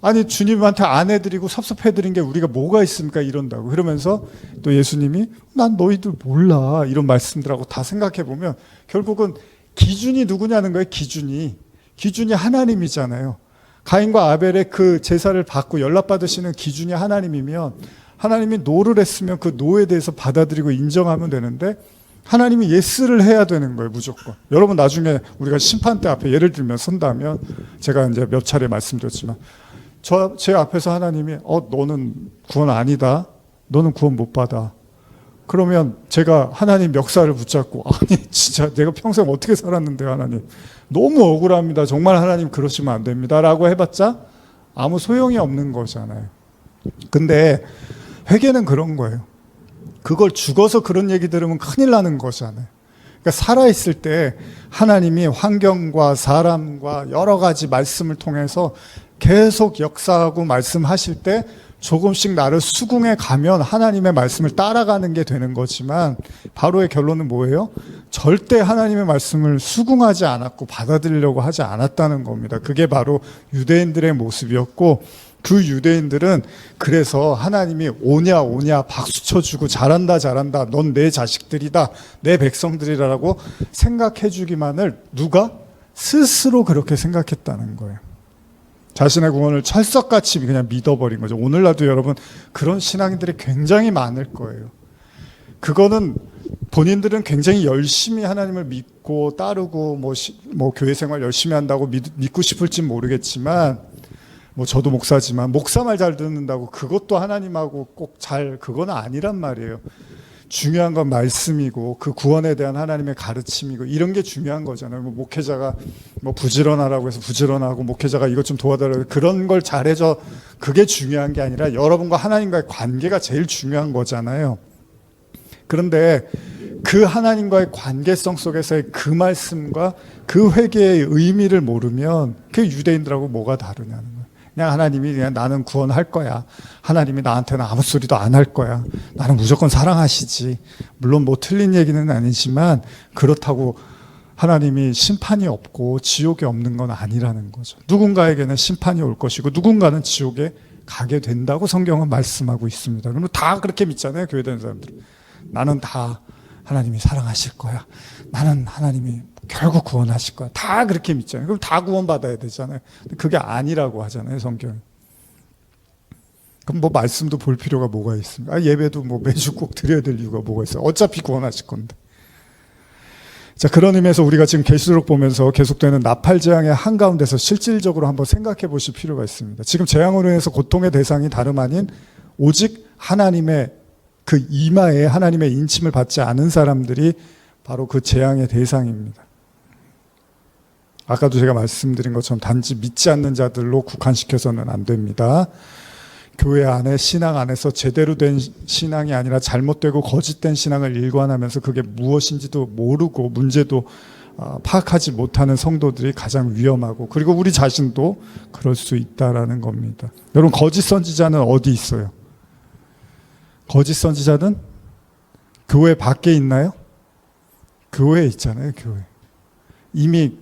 아니 주님한테 안 해드리고 섭섭해드린 게 우리가 뭐가 있습니까? 이런다고. 그러면서 또 예수님이 난 너희들 몰라, 이런 말씀들하고 다 생각해보면 결국은 기준이 누구냐는 거예요. 기준이 하나님이잖아요. 가인과 아벨의 그 제사를 받고 연락받으시는 기준이 하나님이면, 하나님이 노를 했으면 그 노에 대해서 받아들이고 인정하면 되는데, 하나님이 예스를 해야 되는 거예요, 무조건. 여러분 나중에 우리가 심판대 앞에 예를 들면 선다면, 제가 이제 몇 차례 말씀드렸지만, 제 앞에서 하나님이 너는 구원 아니다, 너는 구원 못 받아, 그러면 제가 하나님 멱살을 붙잡고, 진짜 내가 평생 어떻게 살았는데 하나님 너무 억울합니다, 정말 하나님 그러시면 안 됩니다 라고 해봤자 아무 소용이 없는 거잖아요. 근데 회개는 그런 거예요. 그걸 죽어서 그런 얘기 들으면 큰일 나는 거잖아요. 그러니까 살아있을 때 하나님이 환경과 사람과 여러 가지 말씀을 통해서 계속 역사하고 말씀하실 때 조금씩 나를 수긍해 가면 하나님의 말씀을 따라가는 게 되는 거지만, 바로의 결론은 뭐예요? 절대 하나님의 말씀을 수긍하지 않았고 받아들이려고 하지 않았다는 겁니다. 그게 바로 유대인들의 모습이었고, 그 유대인들은 그래서 하나님이 오냐 박수 쳐주고 잘한다 넌 내 자식들이다, 내 백성들이라고 생각해 주기만을 누가? 스스로 그렇게 생각했다는 거예요. 자신의 구원을 철석같이 그냥 믿어버린 거죠. 오늘날도 여러분 그런 신앙인들이 굉장히 많을 거예요. 그거는 본인들은 굉장히 열심히 하나님을 믿고 따르고 뭐 교회 생활 열심히 한다고 믿고 싶을진 모르겠지만, 뭐 저도 목사지만 목사 말 잘 듣는다고 그것도 하나님하고 꼭 그건 아니란 말이에요. 중요한 건 말씀이고 그 구원에 대한 하나님의 가르침이고 이런 게 중요한 거잖아요. 뭐 목회자가 뭐 부지런하라고 해서 부지런하고, 목회자가 이것 좀 도와달라고 그런 걸 잘해줘, 그게 중요한 게 아니라 여러분과 하나님과의 관계가 제일 중요한 거잖아요. 그런데 그 하나님과의 관계성 속에서의 그 말씀과 그 회개의 의미를 모르면 그 유대인들하고 뭐가 다르냐는 거예요. 그냥 하나님이 그냥 나는 구원할 거야. 하나님이 나한테는 아무 소리도 안 할 거야. 나는 무조건 사랑하시지. 물론 뭐 틀린 얘기는 아니지만 그렇다고 하나님이 심판이 없고 지옥이 없는 건 아니라는 거죠. 누군가에게는 심판이 올 것이고 누군가는 지옥에 가게 된다고 성경은 말씀하고 있습니다. 그러면 다 그렇게 믿잖아요. 교회다니는 사람들은. 나는 다 하나님이 사랑하실 거야. 나는 하나님이 결국 구원하실 거야. 다 그렇게 믿잖아요. 그럼 다 구원받아야 되잖아요. 그게 아니라고 하잖아요, 성경은. 그럼 뭐 말씀도 볼 필요가 뭐가 있습니까? 예배도 뭐 매주 꼭 드려야 될 이유가 뭐가 있어요? 어차피 구원하실 건데. 자, 그런 의미에서 우리가 지금 계시록 보면서 계속되는 나팔 재앙의 한가운데서 실질적으로 한번 생각해 보실 필요가 있습니다. 지금 재앙으로 인해서 고통의 대상이 다름 아닌 오직 하나님의 그 이마에 하나님의 인침을 받지 않은 사람들이 바로 그 재앙의 대상입니다. 아까도 제가 말씀드린 것처럼 단지 믿지 않는 자들로 국한시켜서는 안 됩니다. 교회 안에 신앙 안에서 제대로 된 신앙이 아니라 잘못되고 거짓된 신앙을 일관하면서 그게 무엇인지도 모르고 문제도 파악하지 못하는 성도들이 가장 위험하고 그리고 우리 자신도 그럴 수 있다라는 겁니다. 여러분 거짓 선지자는 어디 있어요? 거짓 선지자는 교회 밖에 있나요? 교회에 있잖아요. 교회. 이미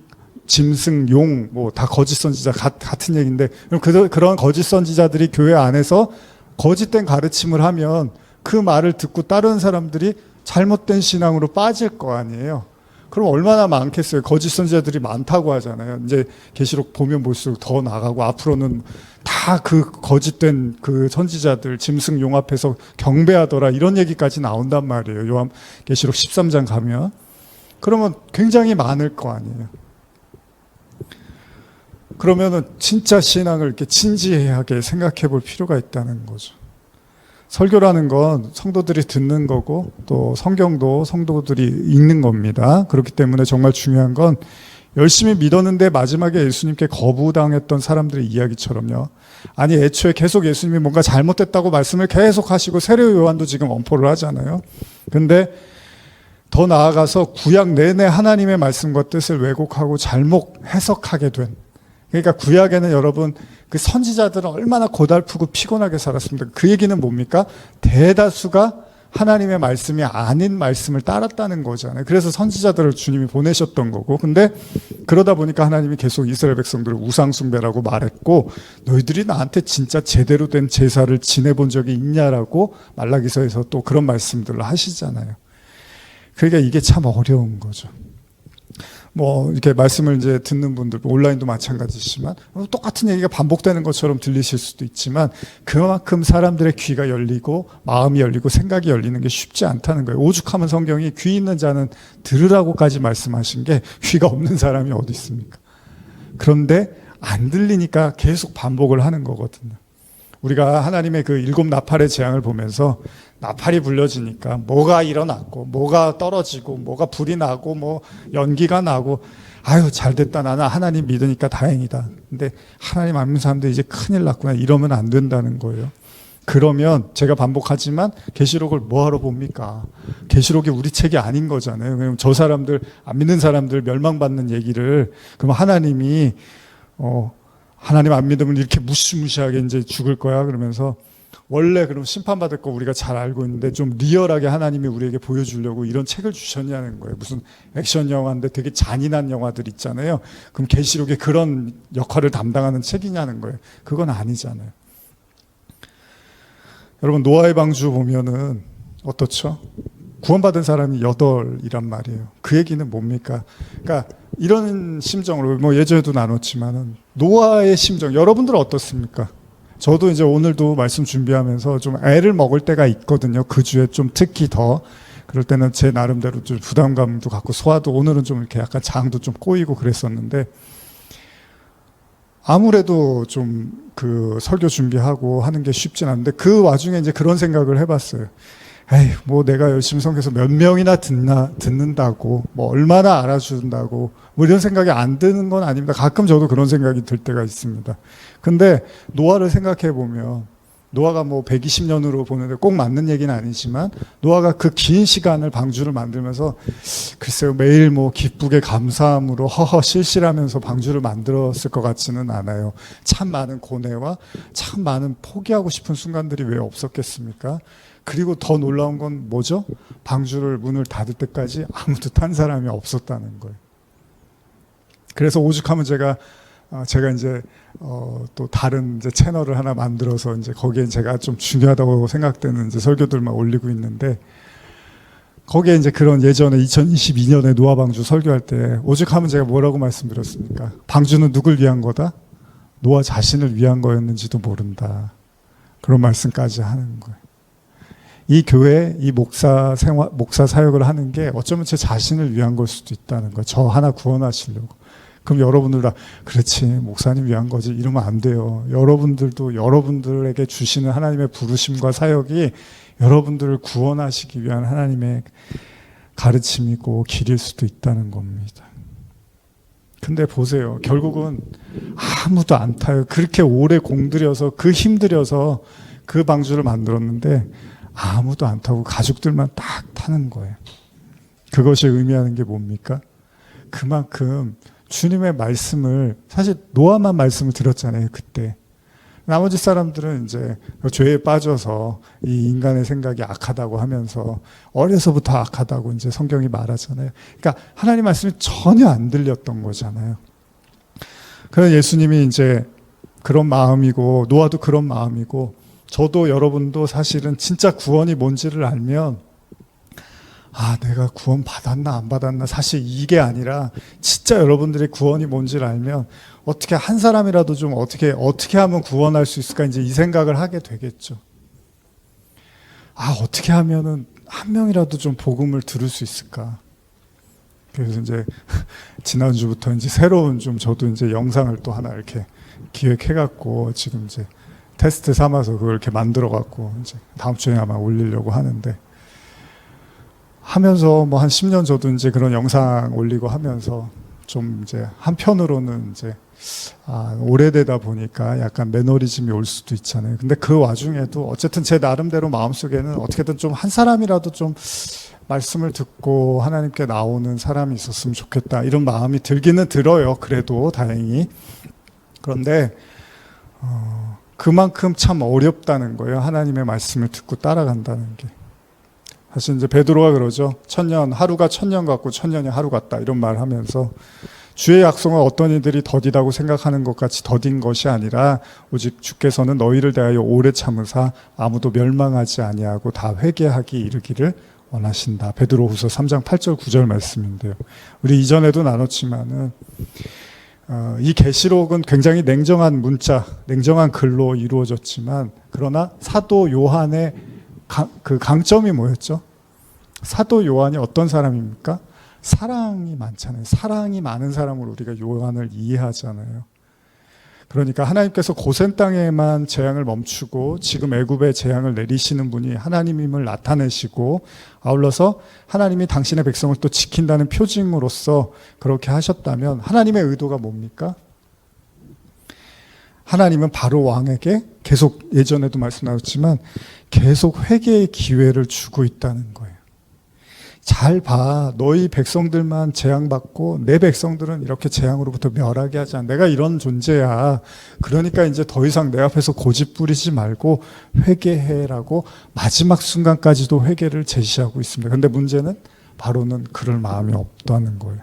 짐승, 용, 뭐 다 거짓 선지자 같은 얘기인데 그런 거짓 선지자들이 교회 안에서 거짓된 가르침을 하면 그 말을 듣고 따르는 사람들이 잘못된 신앙으로 빠질 거 아니에요. 그럼 얼마나 많겠어요. 거짓 선지자들이 많다고 하잖아요. 이제 계시록 보면 볼수록 더 나가고 앞으로는 다 그 거짓된 그 선지자들 짐승 용 앞에서 경배하더라 이런 얘기까지 나온단 말이에요. 요한 계시록 13장 가면 그러면 굉장히 많을 거 아니에요. 그러면은 진짜 신앙을 이렇게 진지하게 생각해 볼 필요가 있다는 거죠. 설교라는 건 성도들이 듣는 거고 또 성경도 성도들이 읽는 겁니다. 그렇기 때문에 정말 중요한 건 열심히 믿었는데 마지막에 예수님께 거부당했던 사람들의 이야기처럼요. 아니 애초에 계속 예수님이 뭔가 잘못됐다고 말씀을 계속 하시고 세례 요한도 지금 엄포를 하잖아요. 근데 더 나아가서 구약 내내 하나님의 말씀과 뜻을 왜곡하고 잘못 해석하게 된 그러니까 구약에는 여러분 그 선지자들은 얼마나 고달프고 피곤하게 살았습니다. 그 얘기는 뭡니까? 대다수가 하나님의 말씀이 아닌 말씀을 따랐다는 거잖아요. 그래서 선지자들을 주님이 보내셨던 거고 근데 그러다 보니까 하나님이 계속 이스라엘 백성들을 우상숭배라고 말했고 너희들이 나한테 진짜 제대로 된 제사를 지내본 적이 있냐라고 말라기서에서 또 그런 말씀들을 하시잖아요. 그러니까 이게 참 어려운 거죠. 뭐 이렇게 말씀을 이제 듣는 분들 온라인도 마찬가지지만 똑같은 얘기가 반복되는 것처럼 들리실 수도 있지만 그만큼 사람들의 귀가 열리고 마음이 열리고 생각이 열리는 게 쉽지 않다는 거예요. 오죽하면 성경이 귀 있는 자는 들으라고까지 말씀하신 게 귀가 없는 사람이 어디 있습니까? 그런데 안 들리니까 계속 반복을 하는 거거든요. 우리가 하나님의 그 7 나팔의 재앙을 보면서 나팔이 불려지니까 뭐가 일어났고 뭐가 떨어지고 뭐가 불이 나고 뭐 연기가 나고 아유 잘됐다 나는 하나님 믿으니까 다행이다. 근데 하나님 안 믿는 사람들 이제 큰일 났구나 이러면 안 된다는 거예요. 그러면 제가 반복하지만 계시록을 뭐하러 봅니까? 계시록이 우리 책이 아닌 거잖아요. 그럼 저 사람들 안 믿는 사람들 멸망받는 얘기를 그럼 하나님이 하나님 안 믿으면 이렇게 무시무시하게 이제 죽을 거야 그러면서 원래 그럼 심판받을 거 우리가 잘 알고 있는데 좀 리얼하게 하나님이 우리에게 보여주려고 이런 책을 주셨냐는 거예요. 무슨 액션 영화인데 되게 잔인한 영화들 있잖아요. 그럼 계시록에 그런 역할을 담당하는 책이냐는 거예요. 그건 아니잖아요. 여러분 노아의 방주 보면은 어떻죠? 구원받은 사람이 8이란 말이에요. 그 얘기는 뭡니까? 그러니까 이런 심정으로 뭐 예전에도 나눴지만은 노아의 심정 여러분들은 어떻습니까? 저도 이제 오늘도 말씀 준비하면서 좀 애를 먹을 때가 있거든요. 그 주에 좀 특히 더 그럴 때는 제 나름대로 좀 부담감도 갖고 소화도 오늘은 좀 이렇게 약간 장도 좀 꼬이고 그랬었는데 아무래도 좀 그 설교 준비하고 하는 게 쉽진 않은데 그 와중에 이제 그런 생각을 해봤어요. 에이, 뭐 내가 열심히 성경에서 몇 명이나 듣는다고, 뭐 얼마나 알아준다고, 뭐 이런 생각이 안 드는 건 아닙니다. 가끔 저도 그런 생각이 들 때가 있습니다. 근데 노아를 생각해 보면 노아가 뭐 120년으로 보는데 꼭 맞는 얘기는 아니지만 노아가 그 긴 시간을 방주를 만들면서 글쎄요 매일 뭐 기쁘게 감사함으로 허허 실실하면서 방주를 만들었을 것 같지는 않아요. 참 많은 고뇌와 참 많은 포기하고 싶은 순간들이 왜 없었겠습니까? 그리고 더 놀라운 건 뭐죠? 방주를 문을 닫을 때까지 아무도 탄 사람이 없었다는 거예요. 그래서 오죽하면 제가 이제 또 다른 이제 채널을 하나 만들어서 이제 거기에 제가 좀 중요하다고 생각되는 이제 설교들만 올리고 있는데 거기에 이제 그런 예전에 2022년에 노아 방주 설교할 때 오죽하면 제가 뭐라고 말씀드렸습니까? 방주는 누굴 위한 거다? 노아 자신을 위한 거였는지도 모른다. 그런 말씀까지 하는 거예요. 이 교회, 이 목사 사역을 하는 게 어쩌면 제 자신을 위한 걸 수도 있다는 거예요. 저 하나 구원하시려고. 그럼 여러분들 다 그렇지 목사님 위한 거지 이러면 안 돼요. 여러분들도 여러분들에게 주시는 하나님의 부르심과 사역이 여러분들을 구원하시기 위한 하나님의 가르침이고 길일 수도 있다는 겁니다. 근데 보세요. 결국은 아무도 안 타요. 그렇게 오래 공들여서 그 힘들여서 그 방주를 만들었는데 아무도 안 타고 가족들만 딱 타는 거예요. 그것이 의미하는 게 뭡니까? 그만큼 주님의 말씀을 사실 노아만 말씀을 들었잖아요. 그때 나머지 사람들은 이제 죄에 빠져서 이 인간의 생각이 악하다고 하면서 어려서부터 악하다고 이제 성경이 말하잖아요. 그러니까 하나님 말씀이 전혀 안 들렸던 거잖아요. 그래서 예수님이 이제 그런 마음이고 노아도 그런 마음이고 저도 여러분도 사실은 진짜 구원이 뭔지를 알면 내가 구원 받았나 안 받았나 사실 이게 아니라 진짜 여러분들이 구원이 뭔지를 알면 어떻게 한 사람이라도 좀 어떻게 하면 구원할 수 있을까 이제 이 생각을 하게 되겠죠. 어떻게 하면은 한 명이라도 좀 복음을 들을 수 있을까. 그래서 이제 지난주부터 이제 새로운 좀 저도 이제 영상을 또 하나 이렇게 기획해갖고 지금 이제 테스트 삼아서 그걸 이렇게 만들어갖고 이제 다음 주에 아마 올리려고 하는데 하면서 뭐 한 10년 저도 이제 그런 영상 올리고 하면서 좀 이제 한편으로는 이제 오래되다 보니까 약간 매너리즘이 올 수도 있잖아요. 근데 그 와중에도 어쨌든 제 나름대로 마음속에는 어떻게든 좀 한 사람이라도 좀 말씀을 듣고 하나님께 나오는 사람이 있었으면 좋겠다 이런 마음이 들기는 들어요. 그래도 다행히. 그런데 그만큼 참 어렵다는 거예요. 하나님의 말씀을 듣고 따라간다는 게. 사실 이제 베드로가 그러죠. 하루가 천년 같고 천년이 하루 같다 이런 말 하면서 주의 약속은 어떤 이들이 더디다고 생각하는 것 같이 더딘 것이 아니라 오직 주께서는 너희를 대하여 오래 참으사 아무도 멸망하지 아니하고 다 회개하기 이르기를 원하신다. 베드로후서 3장 8절 9절 말씀인데요. 우리 이전에도 나눴지만은 이 계시록은 굉장히 냉정한 문자, 냉정한 글로 이루어졌지만 그러나 사도 요한의 그 강점이 뭐였죠? 사도 요한이 어떤 사람입니까? 사랑이 많잖아요. 사랑이 많은 사람으로 우리가 요한을 이해하잖아요. 그러니까 하나님께서 고센 땅에만 재앙을 멈추고 지금 애굽에 재앙을 내리시는 분이 하나님임을 나타내시고 아울러서 하나님이 당신의 백성을 또 지킨다는 표징으로서 그렇게 하셨다면 하나님의 의도가 뭡니까? 하나님은 바로 왕에게 계속 예전에도 말씀 나눴지만 계속 회개의 기회를 주고 있다는 거예요. 잘 봐. 너희 백성들만 재앙받고 내 백성들은 이렇게 재앙으로부터 멸하게 하지 않아. 내가 이런 존재야. 그러니까 이제 더 이상 내 앞에서 고집 부리지 말고 회개해라고 마지막 순간까지도 회개를 제시하고 있습니다. 그런데 문제는 바로는 그럴 마음이 없다는 거예요.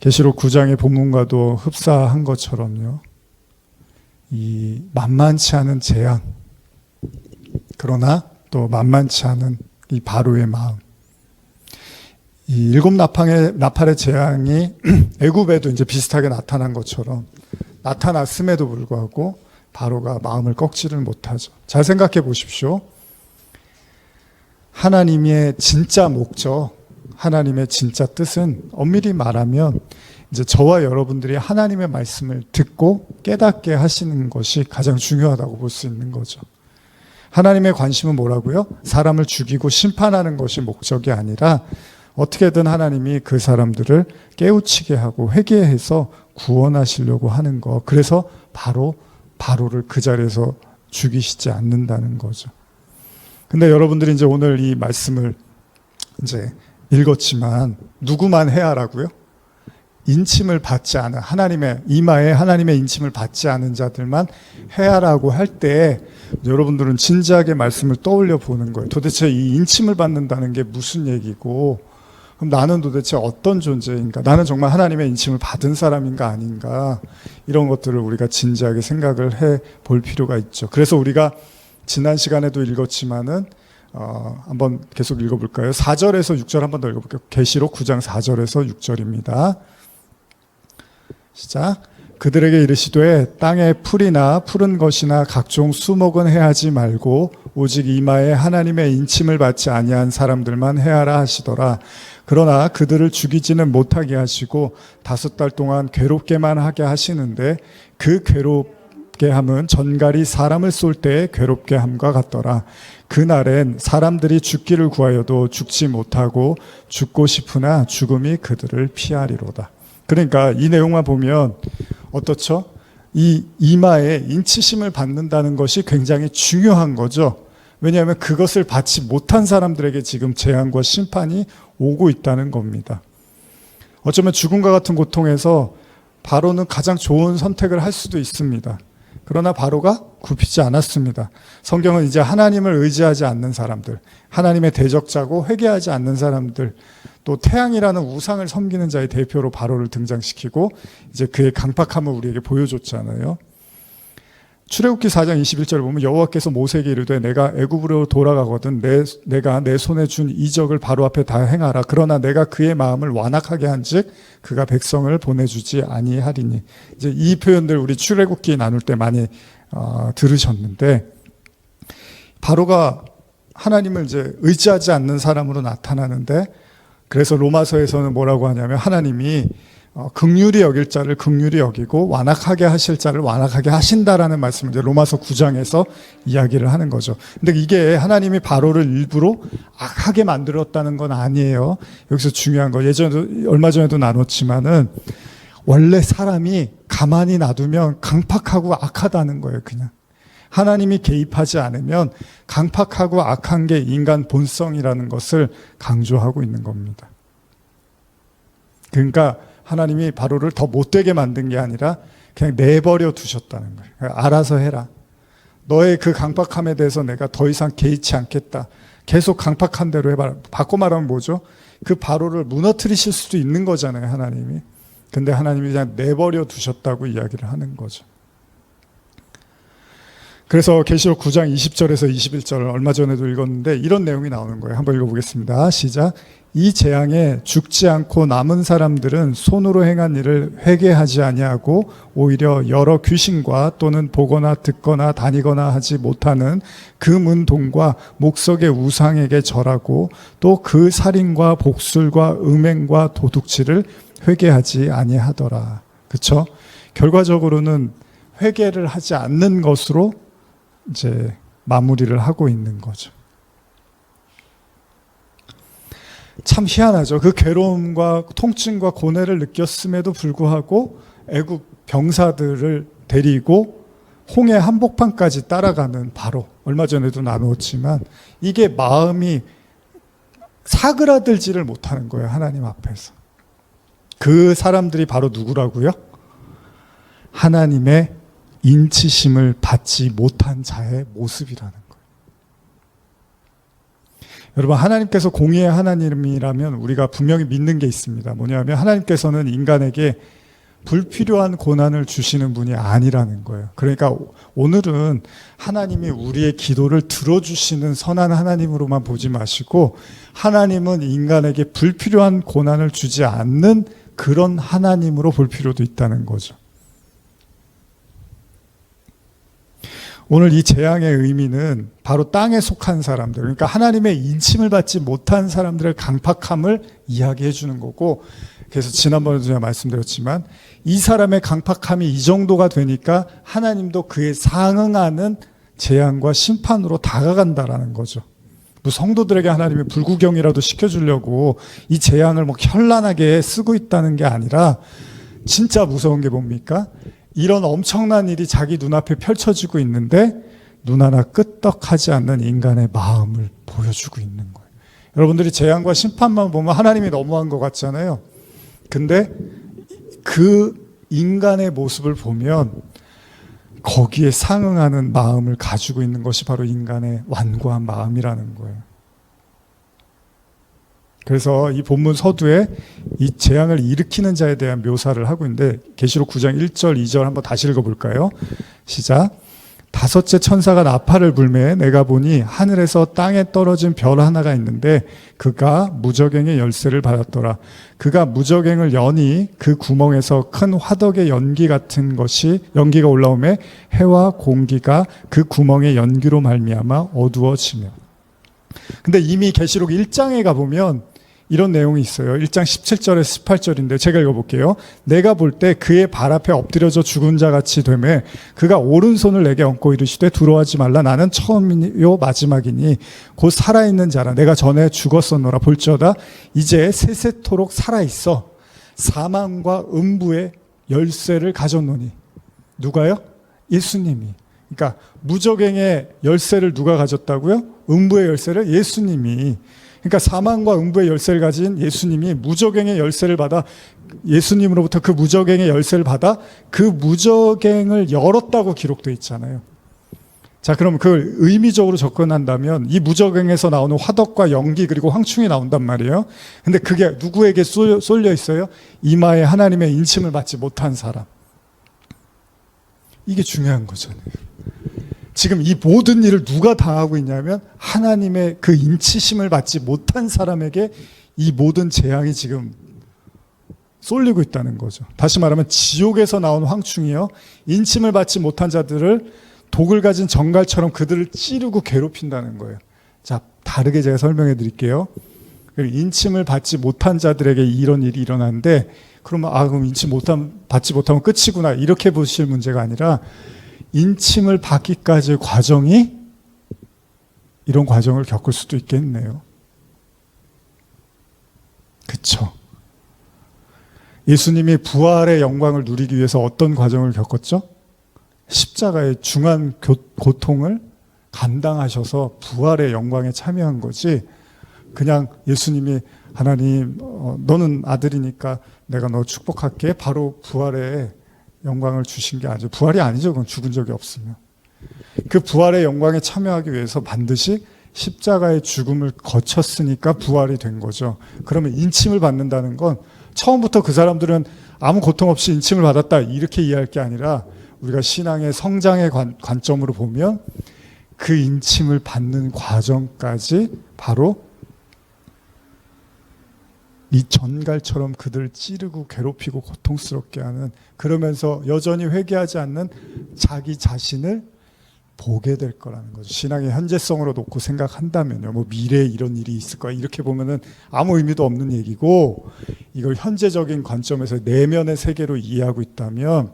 계시록 9장의 본문과도 흡사한 것처럼요. 이 만만치 않은 재앙, 그러나 또 만만치 않은 이 바로의 마음. 이 일곱 나팔의 재앙이 애굽에도 이제 비슷하게 나타난 것처럼 나타났음에도 불구하고 바로가 마음을 꺾지를 못하죠. 잘 생각해 보십시오. 하나님의 진짜 목적, 하나님의 진짜 뜻은 엄밀히 말하면 이제 저와 여러분들이 하나님의 말씀을 듣고 깨닫게 하시는 것이 가장 중요하다고 볼 수 있는 거죠. 하나님의 관심은 뭐라고요? 사람을 죽이고 심판하는 것이 목적이 아니라 어떻게든 하나님이 그 사람들을 깨우치게 하고 회개해서 구원하시려고 하는 것. 그래서 바로를 그 자리에서 죽이시지 않는다는 거죠. 근데 여러분들이 이제 오늘 이 말씀을 이제 읽었지만 누구만 해하라고요? 인침을 받지 않은 하나님의 이마에 하나님의 인침을 받지 않은 자들만 해하라고 할 때 여러분들은 진지하게 말씀을 떠올려 보는 거예요. 도대체 이 인침을 받는다는 게 무슨 얘기고, 그럼 나는 도대체 어떤 존재인가? 나는 정말 하나님의 인침을 받은 사람인가 아닌가? 이런 것들을 우리가 진지하게 생각을 해 볼 필요가 있죠. 그래서 우리가 지난 시간에도 읽었지만은 한번 계속 읽어볼까요? 4절에서 6절 한번 더 읽어볼게요. 계시록 9장 4절에서 6절입니다. 시작. 그들에게 이르시되 땅에 풀이나 푸른 것이나 각종 수목은 해하지 말고 오직 이마에 하나님의 인침을 받지 아니한 사람들만 해하라 하시더라. 그러나 그들을 죽이지는 못하게 하시고 5달 동안 괴롭게만 하게 하시는데 그 괴롭게 함은 전갈이 사람을 쏠 때의 괴롭게 함과 같더라. 그날엔 사람들이 죽기를 구하여도 죽지 못하고 죽고 싶으나 죽음이 그들을 피하리로다. 그러니까 이 내용만 보면 어떻죠? 이 이마에 인치심을 받는다는 것이 굉장히 중요한 거죠. 왜냐하면 그것을 받지 못한 사람들에게 지금 재앙과 심판이 오고 있다는 겁니다. 어쩌면 죽음과 같은 고통에서 바로는 가장 좋은 선택을 할 수도 있습니다. 그러나 바로가 굽히지 않았습니다. 성경은 이제 하나님을 의지하지 않는 사람들, 하나님의 대적자고 회개하지 않는 사람들, 또 태양이라는 우상을 섬기는 자의 대표로 바로를 등장시키고 이제 그의 강팍함을 우리에게 보여줬잖아요. 출애굽기 4장 21절을 보면 여호와께서 모세에게 이르되 내가 애굽으로 돌아가거든 내가 내 손에 준 이적을 바로 앞에 다 행하라. 그러나 내가 그의 마음을 완악하게 한즉 그가 백성을 보내주지 아니하리니. 이제 이 표현들 우리 출애굽기 나눌 때 많이 들으셨는데, 바로가 하나님을 이제 의지하지 않는 사람으로 나타나는데, 그래서 로마서에서는 뭐라고 하냐면 하나님이 긍휼히 여길 자를 긍휼히 여기고 완악하게 하실 자를 완악하게 하신다라는 말씀을 이제 로마서 9장에서 이야기를 하는 거죠. 근데 이게 하나님이 바로를 일부러 악하게 만들었다는 건 아니에요. 여기서 중요한 거, 얼마 전에도 나눴지만은 원래 사람이 가만히 놔두면 강팍하고 악하다는 거예요. 그냥 하나님이 개입하지 않으면 강팍하고 악한 게 인간 본성이라는 것을 강조하고 있는 겁니다. 그러니까 하나님이 바로를 더 못되게 만든 게 아니라 그냥 내버려 두셨다는 거예요. 알아서 해라. 너의 그 강팍함에 대해서 내가 더 이상 개의치 않겠다. 계속 강팍한 대로 해봐라. 바꿔 말하면 뭐죠? 그 바로를 무너뜨리실 수도 있는 거잖아요, 하나님이. 근데 하나님이 그냥 내버려 두셨다고 이야기를 하는 거죠. 그래서 계시록 9장 20절에서 21절을 얼마 전에도 읽었는데 이런 내용이 나오는 거예요. 한번 읽어보겠습니다. 시작. 이 재앙에 죽지 않고 남은 사람들은 손으로 행한 일을 회개하지 아니하고 오히려 여러 귀신과 또는 보거나 듣거나 다니거나 하지 못하는 금은동과 목석의 우상에게 절하고 또 그 살인과 복술과 음행과 도둑질을 회개하지 아니하더라. 그렇죠? 결과적으로는 회개를 하지 않는 것으로 이제 마무리를 하고 있는 거죠. 참 희한하죠. 그 괴로움과 통증과 고뇌를 느꼈음에도 불구하고 애굽 병사들을 데리고 홍해 한복판까지 따라가는 바로, 얼마 전에도 나누었지만 이게 마음이 사그라들지를 못하는 거예요. 하나님 앞에서. 그 사람들이 바로 누구라고요? 하나님의 인치심을 받지 못한 자의 모습이라는 거예요. 여러분, 하나님께서 공의의 하나님이라면 우리가 분명히 믿는 게 있습니다. 뭐냐면 하나님께서는 인간에게 불필요한 고난을 주시는 분이 아니라는 거예요. 그러니까 오늘은 하나님이 우리의 기도를 들어주시는 선한 하나님으로만 보지 마시고 하나님은 인간에게 불필요한 고난을 주지 않는 그런 하나님으로 볼 필요도 있다는 거죠. 오늘 이 재앙의 의미는 바로 땅에 속한 사람들, 그러니까 하나님의 인침을 받지 못한 사람들의 강팍함을 이야기해 주는 거고, 그래서 지난번에도 제가 말씀드렸지만 이 사람의 강팍함이 이 정도가 되니까 하나님도 그에 상응하는 재앙과 심판으로 다가간다라는 거죠. 뭐 성도들에게 하나님이 불구경이라도 시켜주려고 이 재앙을 뭐 현란하게 쓰고 있다는 게 아니라, 진짜 무서운 게 뭡니까? 이런 엄청난 일이 자기 눈앞에 펼쳐지고 있는데 눈 하나 끄떡하지 않는 인간의 마음을 보여주고 있는 거예요. 여러분들이 재앙과 심판만 보면 하나님이 너무한 것 같잖아요. 근데 그 인간의 모습을 보면 거기에 상응하는 마음을 가지고 있는 것이 바로 인간의 완고한 마음이라는 거예요. 그래서 이 본문 서두에 이 재앙을 일으키는 자에 대한 묘사를 하고 있는데, 계시록 9장 1절 2절 한번 다시 읽어볼까요? 시작. 다섯째 천사가 나팔을 불매 내가 보니 하늘에서 땅에 떨어진 별 하나가 있는데 그가 무저갱의 열쇠를 받았더라. 그가 무저갱을 여니 그 구멍에서 큰 화덕의 연기 같은 것이 연기가 올라오매 해와 공기가 그 구멍의 연기로 말미암아 어두워지며. 근데 이미 계시록 1장에 가보면 이런 내용이 있어요. 1장 17절에서 18절인데 제가 읽어볼게요. 내가 볼 때 그의 발 앞에 엎드려져 죽은 자같이 되매 그가 오른손을 내게 얹고 이르시되 두려워하지 말라. 나는 처음이요 마지막이니 곧 살아있는 자라. 내가 전에 죽었었노라. 볼지어다 이제 세세토록 살아있어 사망과 음부의 열쇠를 가졌노니. 누가요? 예수님이. 그러니까 무저갱의 열쇠를 누가 가졌다고요? 음부의 열쇠를 예수님이. 그러니까 사망과 음부의 열쇠를 가진 예수님이 무저갱의 열쇠를 받아, 예수님으로부터 그 무저갱의 열쇠를 받아 그 무저갱을 열었다고 기록되어 있잖아요. 자, 그럼 그걸 의미적으로 접근한다면 이 무저갱에서 나오는 화덕과 연기 그리고 황충이 나온단 말이에요. 근데 그게 누구에게 쏠려 있어요? 이마에 하나님의 인침을 받지 못한 사람. 이게 중요한 거잖아요. 지금 이 모든 일을 누가 당하고 있냐면 하나님의 그 인치심을 받지 못한 사람에게 이 모든 재앙이 지금 쏠리고 있다는 거죠. 다시 말하면 지옥에서 나온 황충이요, 인침을 받지 못한 자들을 독을 가진 정갈처럼 그들을 찌르고 괴롭힌다는 거예요. 자, 다르게 제가 설명해 드릴게요. 인침을 받지 못한 자들에게 이런 일이 일어나는데 그러면 그럼 인침 받지 못하면 끝이구나 이렇게 보실 문제가 아니라 인침을 받기까지의 과정이 이런 과정을 겪을 수도 있겠네요. 그렇죠? 예수님이 부활의 영광을 누리기 위해서 어떤 과정을 겪었죠? 십자가의 중한 고통을 감당하셔서 부활의 영광에 참여한 거지, 그냥 예수님이 하나님 너는 아들이니까 내가 너 축복할게 바로 부활의 영광을 주신 게 아니죠. 부활이 아니죠. 그건 죽은 적이 없으면. 그 부활의 영광에 참여하기 위해서 반드시 십자가의 죽음을 거쳤으니까 부활이 된 거죠. 그러면 인침을 받는다는 건 처음부터 그 사람들은 아무 고통 없이 인침을 받았다 이렇게 이해할 게 아니라, 우리가 신앙의 성장의 관점으로 보면 그 인침을 받는 과정까지 바로 이 전갈처럼 그들을 찌르고 괴롭히고 고통스럽게 하는, 그러면서 여전히 회개하지 않는 자기 자신을 보게 될 거라는 거죠. 신앙의 현재성으로 놓고 생각한다면요. 뭐 미래에 이런 일이 있을 거야 이렇게 보면은 아무 의미도 없는 얘기고, 이걸 현재적인 관점에서 내면의 세계로 이해하고 있다면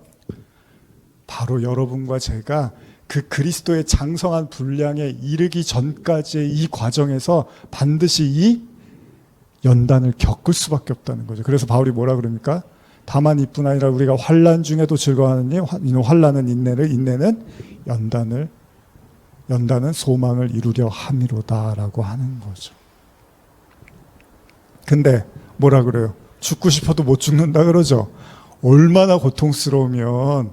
바로 여러분과 제가 그 그리스도의 장성한 분량에 이르기 전까지의 이 과정에서 반드시 이 연단을 겪을 수밖에 없다는 거죠. 그래서 바울이 뭐라 그럽니까? 다만 이뿐 아니라 우리가 환난 중에도 즐거워하느니 환난은 인내를, 인내는 연단은 소망을 이루려 함이로다라고 하는 거죠. 근데 뭐라 그래요? 죽고 싶어도 못 죽는다 그러죠. 얼마나 고통스러우면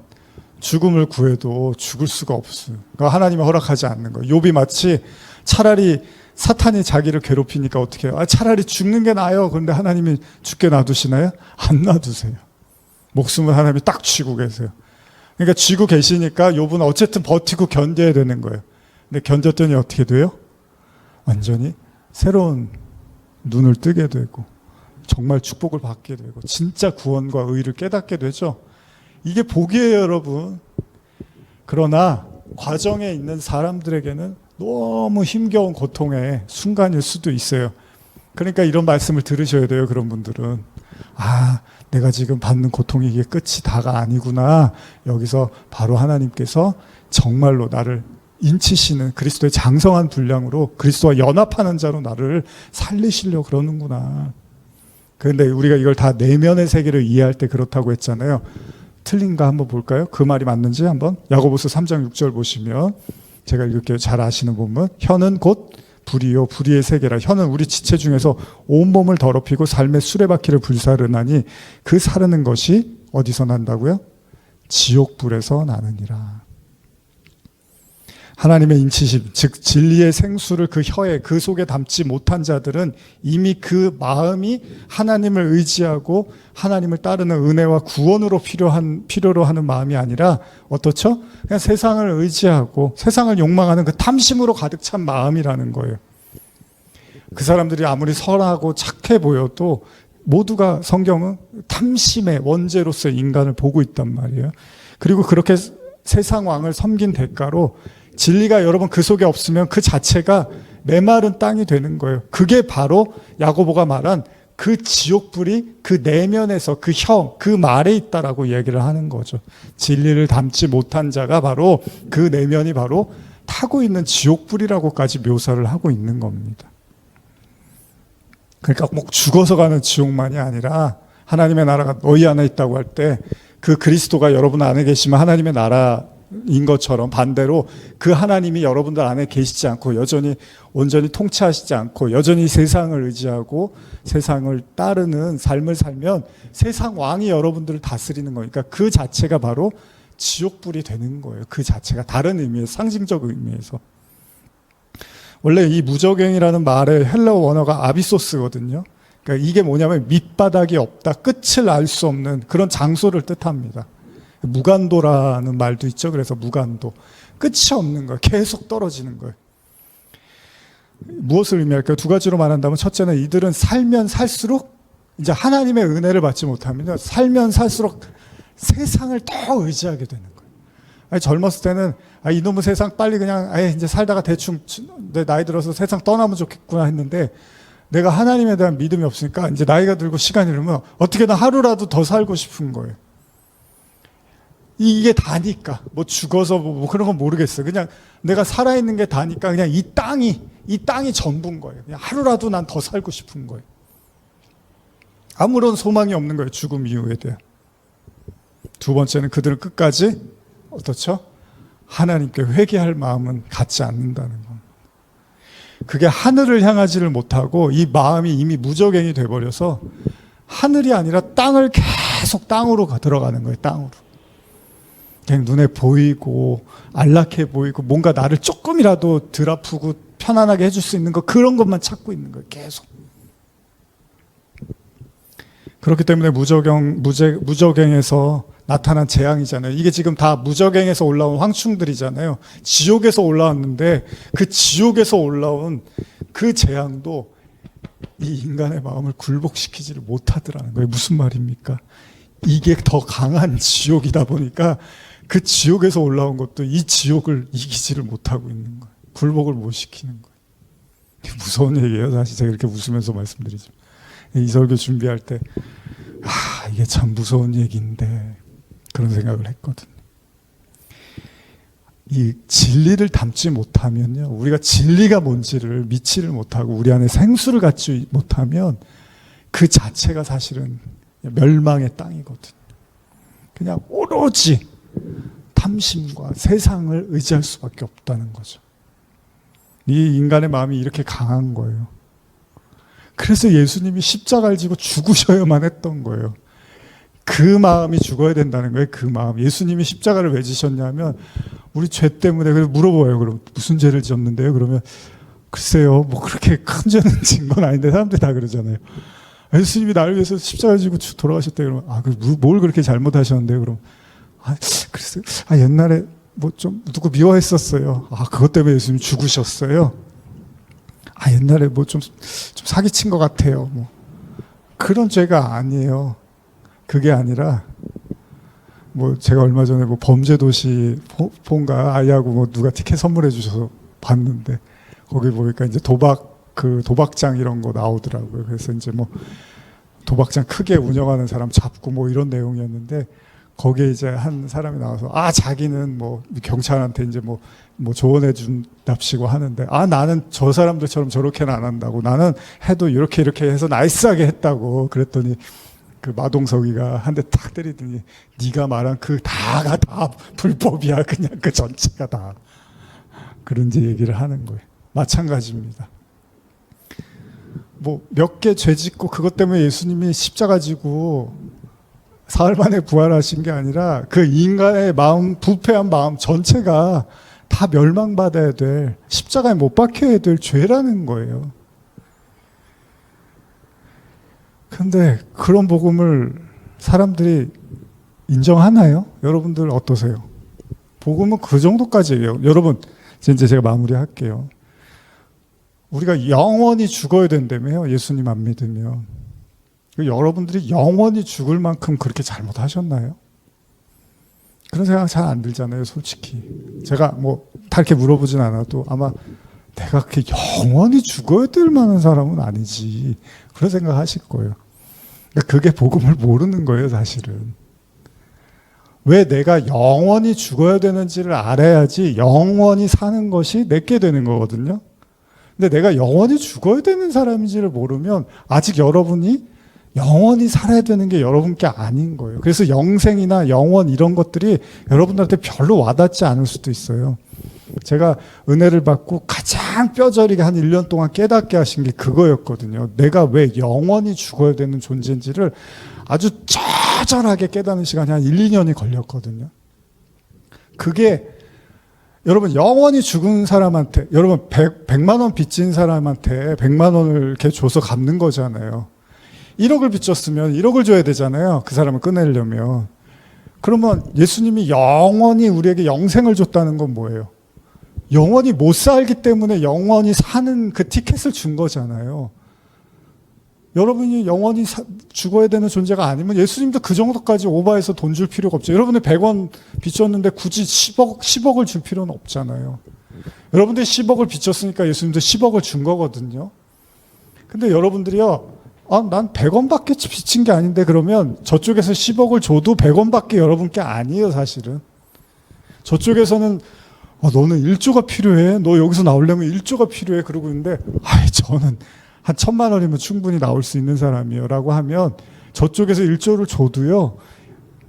죽음을 구해도 죽을 수가 없어요. 그러니까 하나님이 허락하지 않는 거예요. 욥이 마치 차라리 사탄이 자기를 괴롭히니까 어떻게 해요? 차라리 죽는 게 나아요. 그런데 하나님이 죽게 놔두시나요? 안 놔두세요. 목숨을 하나님이 딱 쥐고 계세요. 그러니까 쥐고 계시니까 욥은 어쨌든 버티고 견뎌야 되는 거예요. 근데 견뎠더니 어떻게 돼요? 완전히 새로운 눈을 뜨게 되고 정말 축복을 받게 되고 진짜 구원과 의를 깨닫게 되죠. 이게 복이에요, 여러분. 그러나 과정에 있는 사람들에게는 너무 힘겨운 고통의 순간일 수도 있어요. 그러니까 이런 말씀을 들으셔야 돼요. 그런 분들은 내가 지금 받는 고통이 이게 끝이 다가 아니구나. 여기서 바로 하나님께서 정말로 나를 인치시는 그리스도의 장성한 분량으로 그리스도와 연합하는 자로 나를 살리시려고 그러는구나. 그런데 우리가 이걸 다 내면의 세계를 이해할 때 그렇다고 했잖아요. 틀린가 한번 볼까요? 그 말이 맞는지 한번. 야고보서 3장 6절 보시면 제가 읽을게요. 잘 아시는 본문. 혀는 곧 불이요 불의의 세계라. 혀는 우리 지체 중에서 온몸을 더럽히고 삶의 수레바퀴를 불사르나니 그 사르는 것이 어디서 난다고요? 지옥불에서 나느니라. 하나님의 인치심, 즉 진리의 생수를 그 혀에 그 속에 담지 못한 자들은 이미 그 마음이 하나님을 의지하고 하나님을 따르는 은혜와 구원으로 필요로 하는 마음이 아니라 어떻죠? 그냥 세상을 의지하고 세상을 욕망하는 그 탐심으로 가득 찬 마음이라는 거예요. 그 사람들이 아무리 선하고 착해 보여도 모두가 성경은 탐심의 원죄로서의 인간을 보고 있단 말이에요. 그리고 그렇게 세상 왕을 섬긴 대가로 진리가 여러분 그 속에 없으면 그 자체가 메마른 땅이 되는 거예요. 그게 바로 야고보가 말한 그 지옥불이 그 내면에서 그 혀, 그 말에 있다라고 얘기를 하는 거죠. 진리를 담지 못한 자가 바로 그 내면이 바로 타고 있는 지옥불이라고까지 묘사를 하고 있는 겁니다. 그러니까 꼭 죽어서 가는 지옥만이 아니라 하나님의 나라가 너희 안에 있다고 할 때 그 그리스도가 여러분 안에 계시면 하나님의 나라인 것처럼 반대로 그 하나님이 여러분들 안에 계시지 않고 여전히 온전히 통치하시지 않고 여전히 세상을 의지하고 세상을 따르는 삶을 살면 세상 왕이 여러분들을 다스리는 거니까 그 자체가 바로 지옥불이 되는 거예요. 그 자체가 다른 의미에서 상징적 의미에서. 원래 이 무저갱이라는 말의 헬라어 원어가 아비소스거든요. 그러니까 이게 뭐냐면 밑바닥이 없다, 끝을 알 수 없는 그런 장소를 뜻합니다. 무간도라는 말도 있죠. 그래서 무간도. 끝이 없는 거예요. 계속 떨어지는 거예요. 무엇을 의미할까요? 두 가지로 말한다면 첫째는 이들은 살면 살수록 이제 하나님의 은혜를 받지 못하면요. 살면 살수록 세상을 더 의지하게 되는 거예요. 아니, 젊었을 때는 이놈의 세상 빨리 그냥 이제 살다가 대충 내 나이 들어서 세상 떠나면 좋겠구나 했는데 내가 하나님에 대한 믿음이 없으니까 이제 나이가 들고 시간이 흐르면 어떻게든 하루라도 더 살고 싶은 거예요. 이게 다니까 뭐 죽어서 뭐 그런 건 모르겠어요. 그냥 내가 살아있는 게 다니까 그냥 이 땅이 전부인 거예요. 그냥 하루라도 난 더 살고 싶은 거예요. 아무런 소망이 없는 거예요. 죽음 이후에 대한. 두 번째는 그들은 끝까지 어떻죠? 하나님께 회개할 마음은 갖지 않는다는 겁니다. 그게 하늘을 향하지를 못하고 이 마음이 이미 무저갱이 돼버려서 하늘이 아니라 땅을 계속 땅으로 들어가는 거예요. 땅으로. 그냥 눈에 보이고 안락해 보이고 뭔가 나를 조금이라도 덜 아프고 편안하게 해줄 수 있는 거 그런 것만 찾고 있는 거예요. 계속. 그렇기 때문에 무저갱에서 나타난 재앙이잖아요. 이게 지금 다 무저갱에서 올라온 황충들이잖아요. 지옥에서 올라왔는데 그 지옥에서 올라온 그 재앙도 이 인간의 마음을 굴복시키지를 못하더라는 거예요. 무슨 말입니까? 이게 더 강한 지옥이다 보니까 그 지옥에서 올라온 것도 이 지옥을 이기지를 못하고 있는 거예요. 굴복을 못 시키는 거예요. 무서운 얘기예요. 사실 제가 이렇게 웃으면서 말씀드리죠. 이 설교 준비할 때 이게 참 무서운 얘기인데 그런 생각을 했거든요. 이 진리를 담지 못하면요, 우리가 진리가 뭔지를 믿지를 못하고 우리 안에 생수를 갖지 못하면 그 자체가 사실은 멸망의 땅이거든요. 그냥 오로지 탐심과 세상을 의지할 수밖에 없다는 거죠. 이 인간의 마음이 이렇게 강한 거예요. 그래서 예수님이 십자가를 지고 죽으셔야만 했던 거예요. 그 마음이 죽어야 된다는 거예요. 그 마음. 예수님이 십자가를 왜 지셨냐면 우리 죄 때문에. 그래서 물어봐요. 그럼 무슨 죄를 지었는데요? 그러면 글쎄요, 뭐 그렇게 큰 죄는 진 건 아닌데 사람들이 다 그러잖아요. 예수님이 나를 위해서 십자가를 지고 돌아가셨대. 그러면 뭘 그렇게 잘못하셨는데요? 그럼 글쎄, 옛날에 뭐 좀 누구 미워했었어요. 그것 때문에 예수님 죽으셨어요. 옛날에 뭐 좀 사기친 것 같아요. 뭐 그런 죄가 아니에요. 그게 아니라 뭐 제가 얼마 전에 뭐 범죄도시 본가 아이하고 뭐 누가 티켓 선물해 주셔서 봤는데 거기 보니까 이제 도박장 이런 거 나오더라고요. 그래서 이제 뭐 도박장 크게 운영하는 사람 잡고 뭐 이런 내용이었는데 거기에 이제 한 사람이 나와서 자기는 뭐 경찰한테 이제 뭐 조언해 준답시고 하는데 나는 저 사람들처럼 저렇게는 안 한다고, 나는 해도 이렇게 해서 나이스하게 했다고. 그랬더니 그 마동석이가 한 대 탁 때리더니 네가 말한 그 다가 다 불법이야. 그냥 그 전체가 다 그런 이제 얘기를 하는 거예요. 마찬가지입니다. 뭐 몇 개 죄 짓고 그것 때문에 예수님이 십자가 지고 사흘 만에 부활하신 게 아니라 그 인간의 마음, 부패한 마음 전체가 다 멸망받아야 될, 십자가에 못 박혀야 될 죄라는 거예요. 근데 그런 복음을 사람들이 인정하나요? 여러분들 어떠세요? 복음은 그 정도까지예요. 여러분, 이제 제가 마무리할게요. 우리가 영원히 죽어야 된다며요. 예수님 안 믿으면. 여러분들이 영원히 죽을 만큼 그렇게 잘못하셨나요? 그런 생각 잘 안 들잖아요, 솔직히. 제가 뭐 다 이렇게 물어보진 않아도 아마 내가 그렇게 영원히 죽어야 될 만한 사람은 아니지. 그런 생각 하실 거예요. 그러니까 그게 복음을 모르는 거예요, 사실은. 왜 내가 영원히 죽어야 되는지를 알아야지 영원히 사는 것이 내게 되는 거거든요. 근데 내가 영원히 죽어야 되는 사람인지를 모르면 아직 여러분이 영원히 살아야 되는 게 여러분께 아닌 거예요. 그래서 영생이나 영원 이런 것들이 여러분들한테 별로 와닿지 않을 수도 있어요. 제가 은혜를 받고 가장 뼈저리게 한 1년 동안 깨닫게 하신 게 그거였거든요. 내가 왜 영원히 죽어야 되는 존재인지를 아주 처절하게 깨닫는 시간이 한 1, 2년이 걸렸거든요. 그게 여러분 영원히 죽은 사람한테, 여러분 100만 원 빚진 사람한테 100만 원을 이렇게 줘서 갚는 거잖아요. 1억을 빚졌으면 1억을 줘야 되잖아요. 그 사람을 꺼내려면. 그러면 예수님이 영원히 우리에게 영생을 줬다는 건 뭐예요? 영원히 못 살기 때문에 영원히 사는 그 티켓을 준 거잖아요. 여러분이 영원히 죽어야 되는 존재가 아니면 예수님도 그 정도까지 오버해서 돈 줄 필요가 없죠. 여러분이 100원 빚졌는데 굳이 10억을 줄 필요는 없잖아요. 여러분들이 10억을 빚졌으니까 예수님도 10억을 준 거거든요. 근데 여러분들이요, 난 100원밖에 빚진 게 아닌데 그러면 저쪽에서 10억을 줘도 100원밖에 여러분께 아니에요, 사실은. 저쪽에서는 너는 1조가 필요해. 너 여기서 나오려면 1조가 필요해. 그러고 있는데 저는 한 1,000만 원이면 충분히 나올 수 있는 사람이에요. 라고 하면 저쪽에서 1조를 줘도요,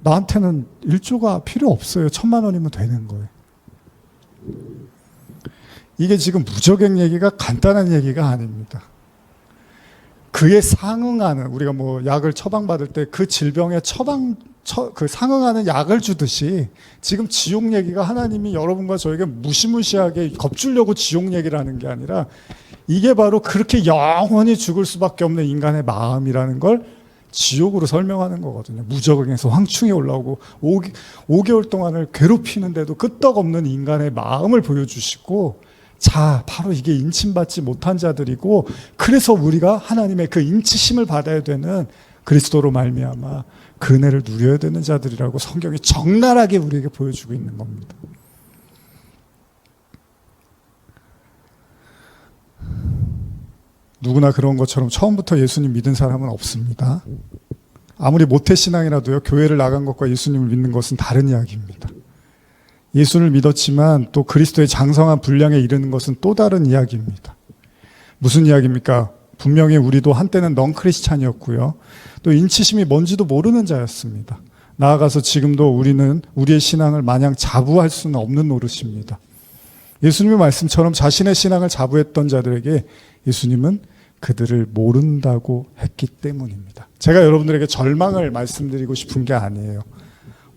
나한테는 1조가 필요 없어요. 1,000만 원이면 되는 거예요. 이게 지금 무적행 얘기가 간단한 얘기가 아닙니다. 그에 상응하는, 우리가 뭐 약을 처방받을 때 그 질병에 그 상응하는 약을 주듯이 지금 지옥 얘기가 하나님이 여러분과 저에게 무시무시하게 겁주려고 지옥 얘기를 하는 게 아니라 이게 바로 그렇게 영원히 죽을 수밖에 없는 인간의 마음이라는 걸 지옥으로 설명하는 거거든요. 무적응에서 황충이 올라오고 5개월 동안을 괴롭히는데도 끄떡없는 인간의 마음을 보여주시고, 자, 바로 이게 인침받지 못한 자들이고, 그래서 우리가 하나님의 그 인치심을 받아야 되는 그리스도로 말미암아 그 은혜를 누려야 되는 자들이라고 성경이 적나라하게 우리에게 보여주고 있는 겁니다. 누구나 그런 것처럼 처음부터 예수님 믿은 사람은 없습니다. 아무리 모태신앙이라도요, 교회를 나간 것과 예수님을 믿는 것은 다른 이야기입니다. 예수를 믿었지만 또 그리스도의 장성한 분량에 이르는 것은 또 다른 이야기입니다. 무슨 이야기입니까? 분명히 우리도 한때는 넌 크리스찬이었고요, 또 인치심이 뭔지도 모르는 자였습니다. 나아가서 지금도 우리는 우리의 신앙을 마냥 자부할 수는 없는 노릇입니다. 예수님의 말씀처럼 자신의 신앙을 자부했던 자들에게 예수님은 그들을 모른다고 했기 때문입니다. 제가 여러분들에게 절망을 말씀드리고 싶은 게 아니에요.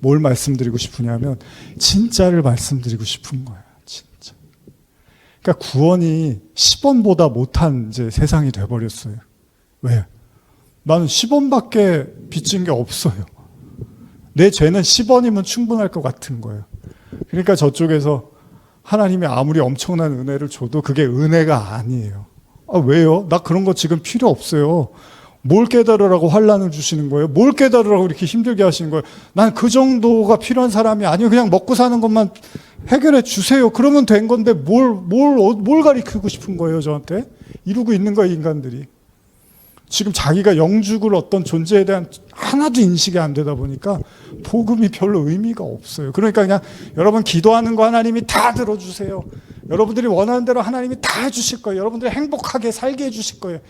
뭘 말씀드리고 싶으냐면 진짜를 말씀드리고 싶은 거예요. 진짜. 그러니까 구원이 10원보다 못한 이제 세상이 돼버렸어요. 왜? 나는 10원밖에 빚진 게 없어요. 내 죄는 10원이면 충분할 것 같은 거예요. 그러니까 저쪽에서 하나님이 아무리 엄청난 은혜를 줘도 그게 은혜가 아니에요. 왜요? 나 그런 거 지금 필요 없어요. 뭘 깨달으라고 환난을 주시는 거예요? 뭘 깨달으라고 이렇게 힘들게 하시는 거예요? 난 그 정도가 필요한 사람이 아니에요. 그냥 먹고 사는 것만 해결해 주세요. 그러면 된 건데 뭘 가르치고 싶은 거예요, 저한테? 이러고 있는 거예요, 인간들이. 지금 자기가 영죽을 어떤 존재에 대한 하나도 인식이 안 되다 보니까 복음이 별로 의미가 없어요. 그러니까 그냥 여러분 기도하는 거 하나님이 다 들어주세요. 여러분들이 원하는 대로 하나님이 다 해주실 거예요. 여러분들이 행복하게 살게 해주실 거예요.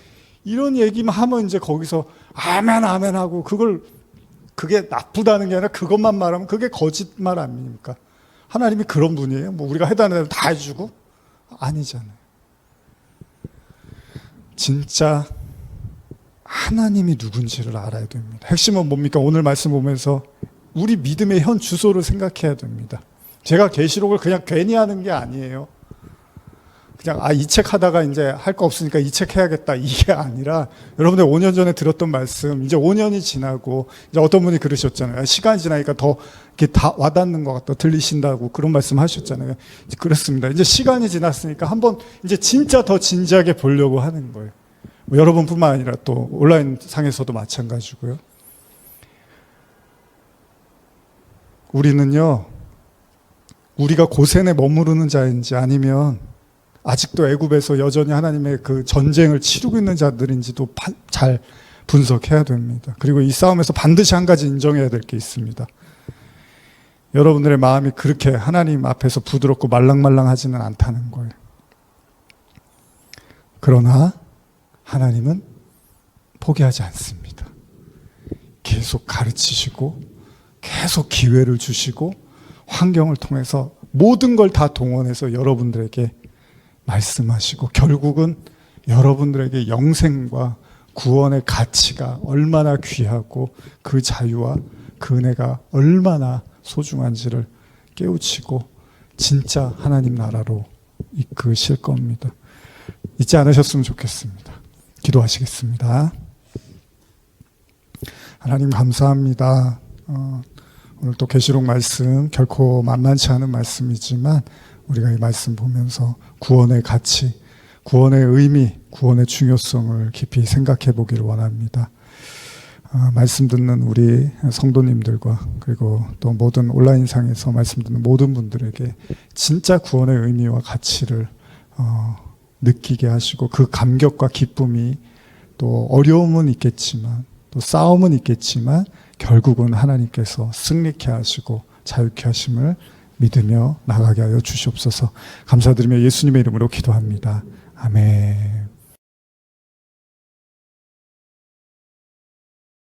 이런 얘기만 하면 이제 거기서 아멘 아멘 하고, 그게 나쁘다는 게 아니라 그것만 말하면 그게 거짓말 아닙니까? 하나님이 그런 분이에요. 뭐 우리가 해달라는 대로 다 해주고, 아니잖아요. 진짜 하나님이 누군지를 알아야 됩니다. 핵심은 뭡니까? 오늘 말씀 보면서 우리 믿음의 현 주소를 생각해야 됩니다. 제가 계시록을 그냥 괜히 하는 게 아니에요. 그냥 이 책 하다가 이제 할 거 없으니까 이 책 해야겠다 이게 아니라, 여러분들 5년 전에 들었던 말씀 이제 5년이 지나고, 이제 어떤 분이 그러셨잖아요. 시간이 지나니까 더 이렇게 다 와닿는 것 같다, 들리신다고 그런 말씀 하셨잖아요. 그렇습니다. 이제 시간이 지났으니까 한번 이제 진짜 더 진지하게 보려고 하는 거예요. 뭐 여러분뿐만 아니라 또 온라인 상에서도 마찬가지고요. 우리는요, 우리가 고센에 머무르는 자인지 아니면 아직도 애굽에서 여전히 하나님의 그 전쟁을 치르고 있는 자들인지도 잘 분석해야 됩니다. 그리고 이 싸움에서 반드시 한 가지 인정해야 될 게 있습니다. 여러분들의 마음이 그렇게 하나님 앞에서 부드럽고 말랑말랑하지는 않다는 거예요. 그러나 하나님은 포기하지 않습니다. 계속 가르치시고 계속 기회를 주시고 환경을 통해서 모든 걸 다 동원해서 여러분들에게 말씀하시고, 결국은 여러분들에게 영생과 구원의 가치가 얼마나 귀하고 그 자유와 그 은혜가 얼마나 소중한지를 깨우치고 진짜 하나님 나라로 이끄실 겁니다. 잊지 않으셨으면 좋겠습니다. 기도하시겠습니다. 하나님 감사합니다. 오늘 또 계시록 말씀 결코 만만치 않은 말씀이지만 우리가 이 말씀 보면서 구원의 가치, 구원의 의미, 구원의 중요성을 깊이 생각해 보기를 원합니다. 말씀 듣는 우리 성도님들과 그리고 또 모든 온라인상에서 말씀 듣는 모든 분들에게 진짜 구원의 의미와 가치를 느끼게 하시고, 그 감격과 기쁨이 또 어려움은 있겠지만 또 싸움은 있겠지만 결국은 하나님께서 승리케 하시고 자유케 하심을 믿으며 나가게 하여 주시옵소서. 감사드리며 예수님의 이름으로 기도합니다. 아멘.